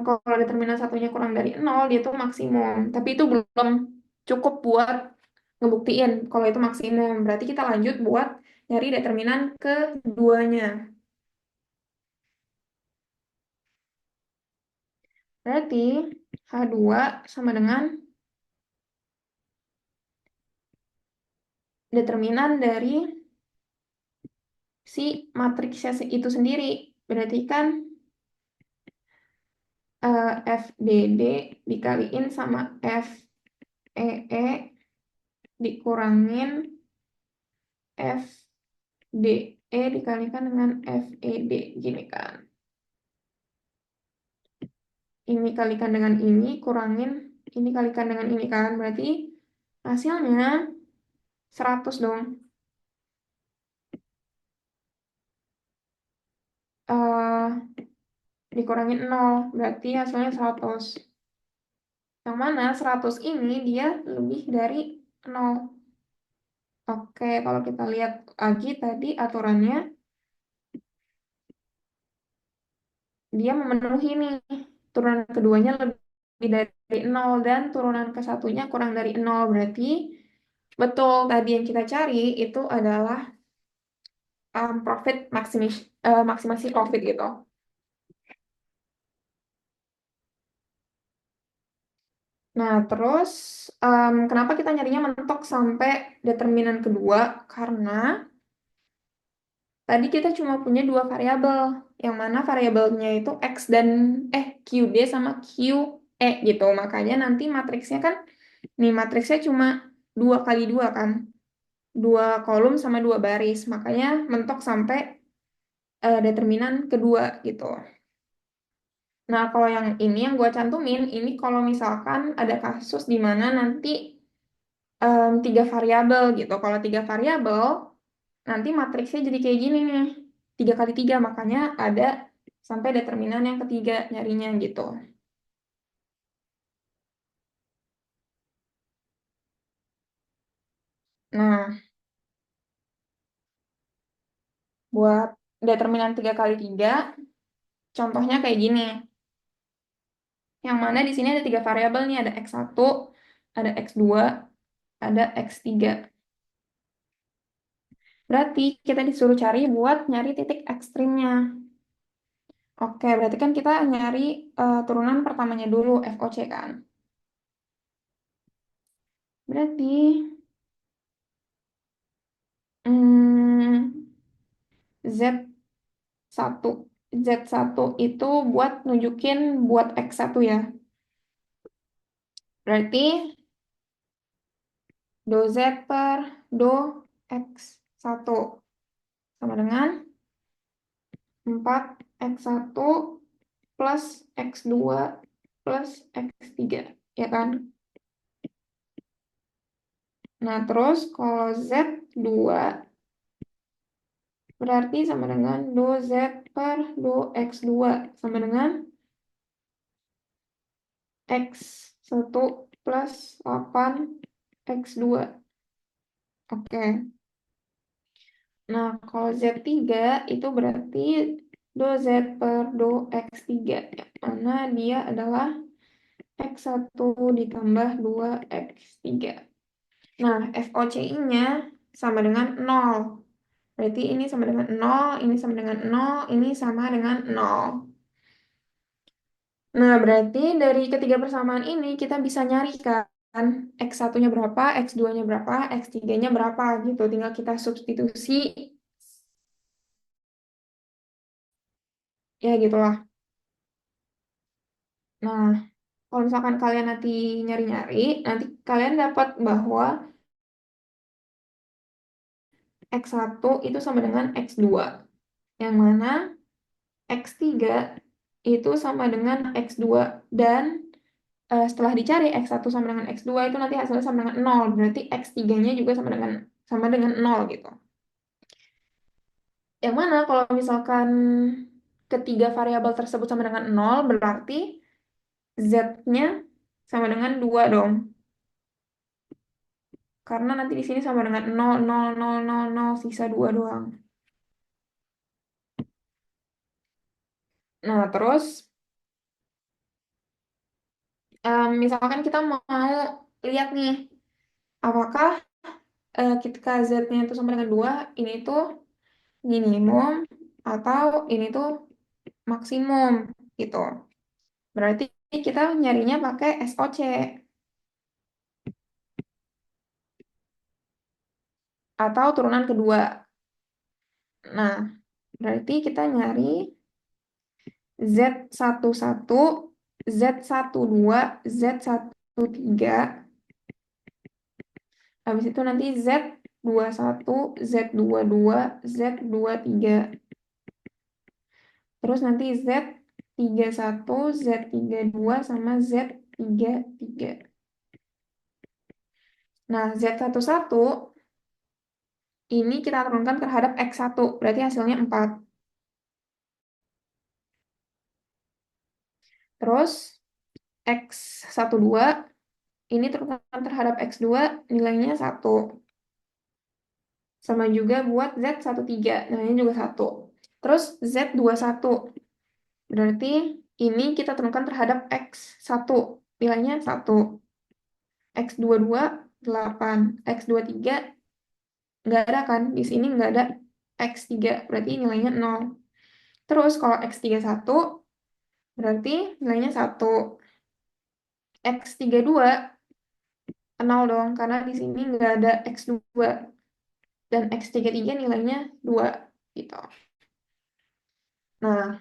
kalau determinan satunya kurang dari nol dia tuh maksimum. Tapi itu belum cukup buat ngebuktiin kalau itu maksimum. Berarti kita lanjut buat nyari determinan keduanya. Berarti H2 sama dengan determinan dari si matriksnya itu sendiri. Berarti kan FDD dikaliin sama FEE dikurangin FDE dikalikan dengan FED. Gini kan. Ini kalikan dengan ini, kurangin ini kalikan dengan ini kan. Berarti hasilnya 100 dong. eh Dikurangin 0, berarti hasilnya 100. Yang mana 100 ini dia lebih dari 0. Oke, kalau kita lihat lagi tadi aturannya, dia memenuhi nih. Turunan keduanya lebih dari 0 dan turunan ke satunya kurang dari 0. Berarti betul tadi yang kita cari itu adalah maksimasi profit gitu. Nah, terus kenapa kita nyarinya mentok sampai determinan kedua? Karena tadi kita cuma punya dua variabel, yang mana variabelnya itu X dan QD sama QE gitu. Makanya nanti matriksnya kan, nih matriksnya cuma 2 kali 2 kan, 2 kolom sama 2 baris. Makanya mentok sampai determinan kedua gitu. Nah, kalau yang ini yang gue cantumin, ini kalau misalkan ada kasus di mana nanti 3 variabel gitu. Kalau 3 variabel, nanti matriksnya jadi kayak gini nih. 3 kali 3, makanya ada sampai determinan yang ketiga nyarinya gitu. Nah, buat determinan 3 kali 3, contohnya kayak gini. Yang mana di sini ada 3 variabel nih, ada X1, ada X2, ada X3. Berarti kita disuruh cari buat nyari titik ekstrimnya. Oke, berarti kan kita nyari turunan pertamanya dulu, FOC kan. Berarti hmm, Z1. Z1 itu buat nunjukin buat X1 ya. Berarti do Z per do X1 sama dengan 4X1 plus X2 plus X3. Ya kan? Nah, terus kalau Z2 berarti sama dengan do Z per do X2 sama dengan X1 plus 8X2. Oke. Nah, kalau Z3 itu berarti do Z per do X3. Mana dia adalah X1 ditambah 2X3. Nah, FOCI-nya sama dengan 0. Berarti ini sama dengan 0, ini sama dengan 0, ini sama dengan 0. Nah, berarti dari ketiga persamaan ini kita bisa nyari kan X1-nya berapa, X2-nya berapa, X3-nya berapa gitu. Tinggal kita substitusi. Ya gitulah. Nah, kalau misalkan kalian nanti nyari-nyari, nanti kalian dapat bahwa X1 itu sama dengan X2. Yang mana X3 itu sama dengan X2. Dan setelah dicari X1 sama dengan X2 itu nanti hasilnya sama dengan 0. Berarti X3-nya juga sama dengan 0 gitu. Yang mana kalau misalkan ketiga variabel tersebut sama dengan 0, berarti Z-nya sama dengan 2 dong. Karena nanti di sini sama dengan 0, 0, 0, 0, 0, sisa 2 doang. Nah, terus misalkan kita mau lihat nih, apakah ketika Z-nya itu sama dengan 2, ini tuh minimum atau ini tuh maksimum gitu. Berarti kita nyarinya pakai SOC atau turunan kedua. Nah, berarti kita nyari Z11, Z12, Z13. Habis itu nanti Z21, Z22, Z23. Terus nanti Z31, Z32, sama Z33. Nah, Z11 ini kita turunkan terhadap X1, berarti hasilnya 4. Terus X12 ini turunkan terhadap X2, nilainya 1. Sama juga buat Z13, nilainya juga 1. Terus Z21, berarti ini kita turunkan terhadap X1, nilainya 1. X22, 8. X23, nggak ada kan? Di sini nggak ada X3, berarti nilainya 0. Terus kalau X31, berarti nilainya 1. X32, 0 dong, karena di sini nggak ada X2. Dan X33 nilainya 2, gitu. Nah,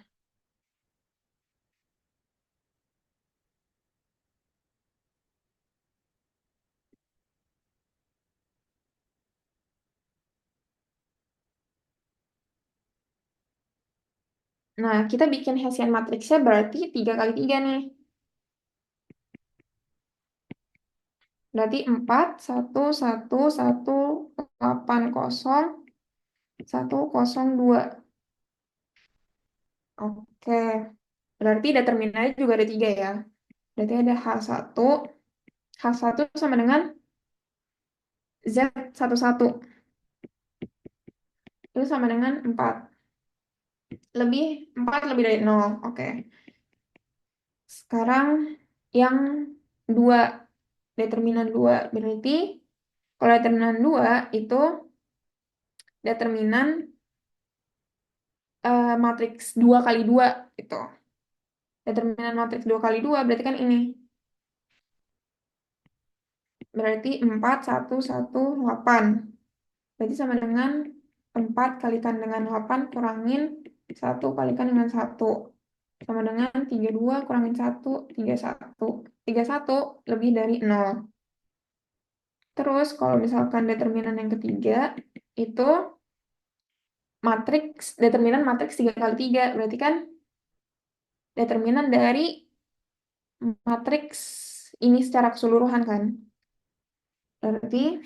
kita bikin Hessian matriksnya berarti 3 kali 3 nih. Berarti 4, 1, 1, 1, 8, 0, 1, 0, 2. Oke. Berarti determinannya juga ada 3 ya. Berarti ada H1. H1 sama dengan Z11. Itu sama dengan 4. 4 lebih dari 0. Oke. Sekarang yang 2. Determinan 2. Berarti kalau determinan 2 itu determinan matriks 2 kali 2 gitu. Determinan matriks 2 kali 2 berarti kan ini. Berarti 4, 1, 1, 8. Berarti sama dengan 4 kalikan dengan 8 kurangin 1 kalikan dengan 1. Sama dengan 32 kurangin 1, 31. 31 lebih dari 0. Terus kalau misalkan determinan yang ketiga, itu determinan matriks 3 kali 3. Berarti kan determinan dari matriks ini secara keseluruhan kan. Berarti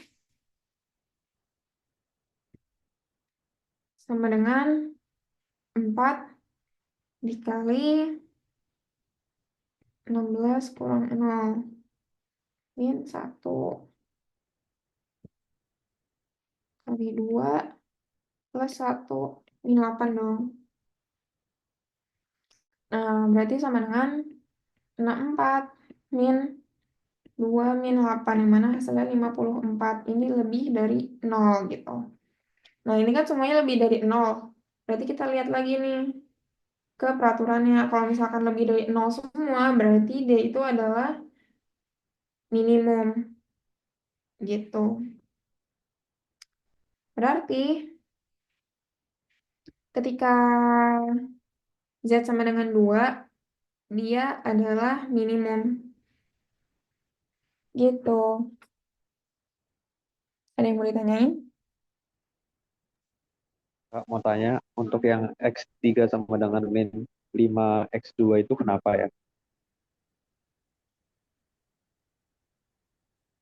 sama dengan 4 dikali 16 kurang 0 min 1 kali 2 plus 1 min 8 dong. Nah, berarti sama dengan 64 min 2 min 8, yang mana hasilnya 54. Ini lebih dari 0 gitu. Nah, ini kan semuanya lebih dari 0. Berarti kita lihat lagi nih ke peraturannya. Kalau misalkan lebih dari 0 semua, berarti D itu adalah minimum. Gitu. Berarti ketika Z sama dengan 2, dia adalah minimum. Gitu. Ada yang mau ditanyain? Kak, mau tanya, untuk yang X3 sama dengan min 5 X2 itu kenapa ya?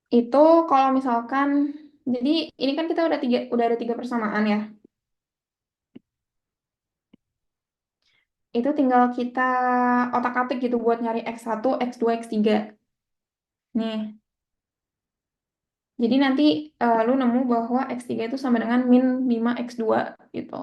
Itu kalau misalkan, jadi ini kan kita udah ada 3 persamaan ya. Itu tinggal kita otak-atik gitu buat nyari X1, X2, X3. Nih, jadi nanti lu nemu bahwa X3 itu sama dengan min 5 X2 gitu.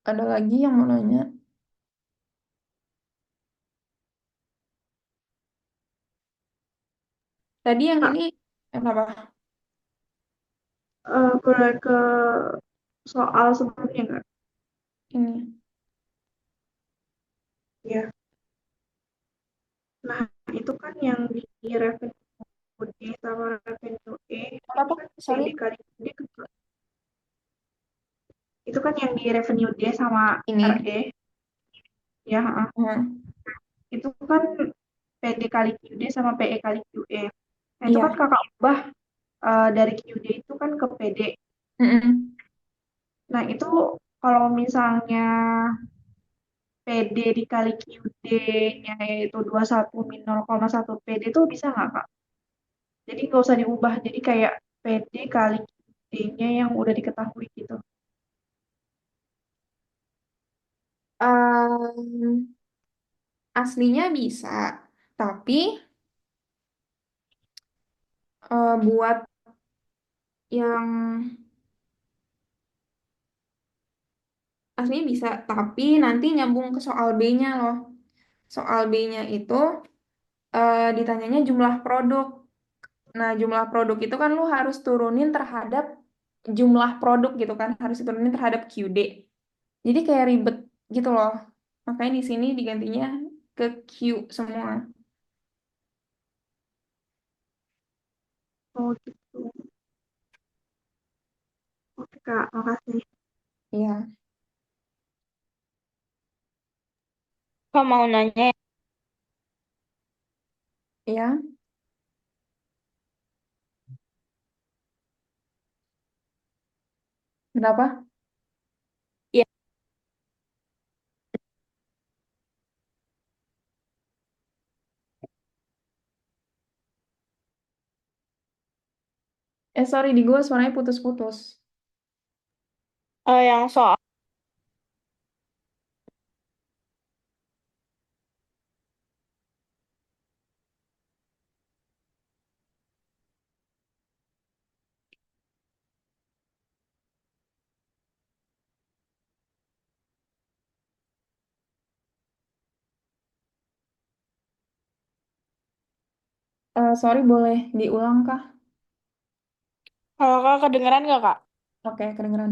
Ada lagi yang mau nanya? Tadi yang Kak, ini kenapa? boleh ke soal sebelumnya nggak? Ini. Ya. Nah, itu kan yang di revenue D sama revenue E, Apa itu tuh? kan P Sorry. dikali D itu kan yang di revenue D sama Ini. RE, ya, heeh. Hmm. Itu kan PD kali QD sama PE kali QE. Nah, itu kan Iya. kakak ubah dari QD itu kan ke PD. Mm-mm. Nah, itu kalau misalnya PD dikali QD-nya yaitu 21 min 0,1 PD itu bisa nggak, Kak? Jadi nggak usah diubah, jadi kayak PD kali QD-nya yang udah diketahui gitu. Em, aslinya bisa, tapi buat yang aslinya bisa, tapi nanti nyambung ke soal B-nya loh. Soal B-nya itu ditanyanya jumlah produk. Nah, jumlah produk itu kan lu harus turunin terhadap jumlah produk gitu kan, harus diturunin terhadap QD. Jadi kayak ribet gitu loh. Makanya di sini digantinya ke Q semua. Oh gitu. Oke, Kak, makasih. Iya, Kak mau nanya ya? iya. Kenapa? Iya. Sorry, di gua suaranya putus-putus. Yang soal Sorry, boleh diulang kah? kalau Kak kedengeran nggak Kak? Oke, kedengeran.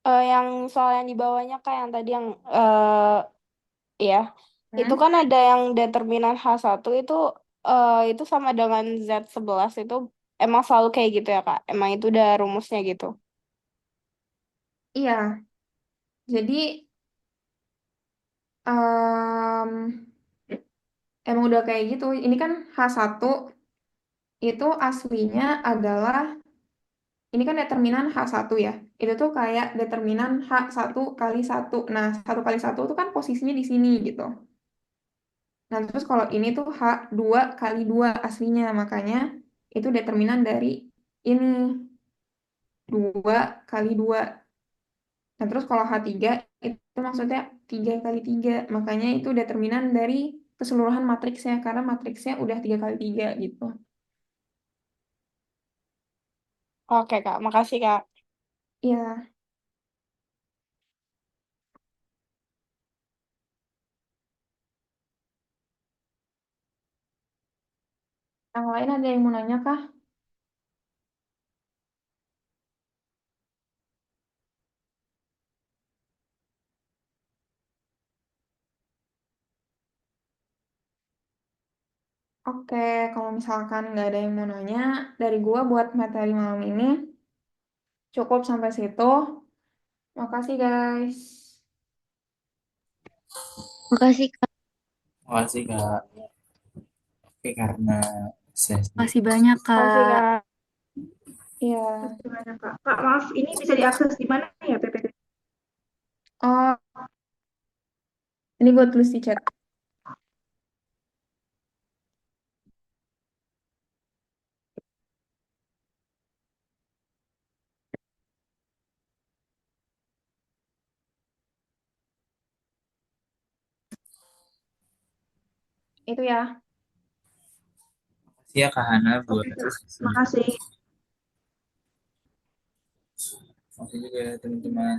Yang soal yang di bawahnya Kak yang tadi yang ya itu Hmm? kan ada yang determinan H1 itu sama dengan Z11 itu emang selalu kayak gitu ya Kak? Emang itu udah rumusnya gitu? Iya, jadi em, emang udah kayak gitu. Ini kan H1 itu aslinya adalah, ini kan determinan H1 ya. Itu tuh kayak determinan H1 kali 1. Nah, 1 kali 1 itu kan posisinya di sini gitu. Nah, terus kalau ini tuh H2 kali 2 aslinya. Makanya itu determinan dari ini 2 kali 2. Nah, terus kalau H3 itu maksudnya 3 kali 3. Makanya itu determinan dari keseluruhan matriksnya. Karena matriksnya udah 3 kali 3 gitu. Oke Kak, makasih Kak. Iya, yang lain ada yang mau nanya kah? Oke, kalau misalkan nggak ada yang mau nanya, dari gua buat materi malam ini cukup sampai situ. Makasih guys. Makasih Kak. Makasih Kak. Oke, karena sesi. Makasih banyak Makasih Kak. Kak. Iya. Gimana, Kak? Kak, maaf, ini bisa diakses di mana ya PPT? Oh, ini gue tulis di chat. Itu ya. Makasih ya Kak Hana buat Oke, Kak. sesinya. Makasih. Makasih juga teman-teman.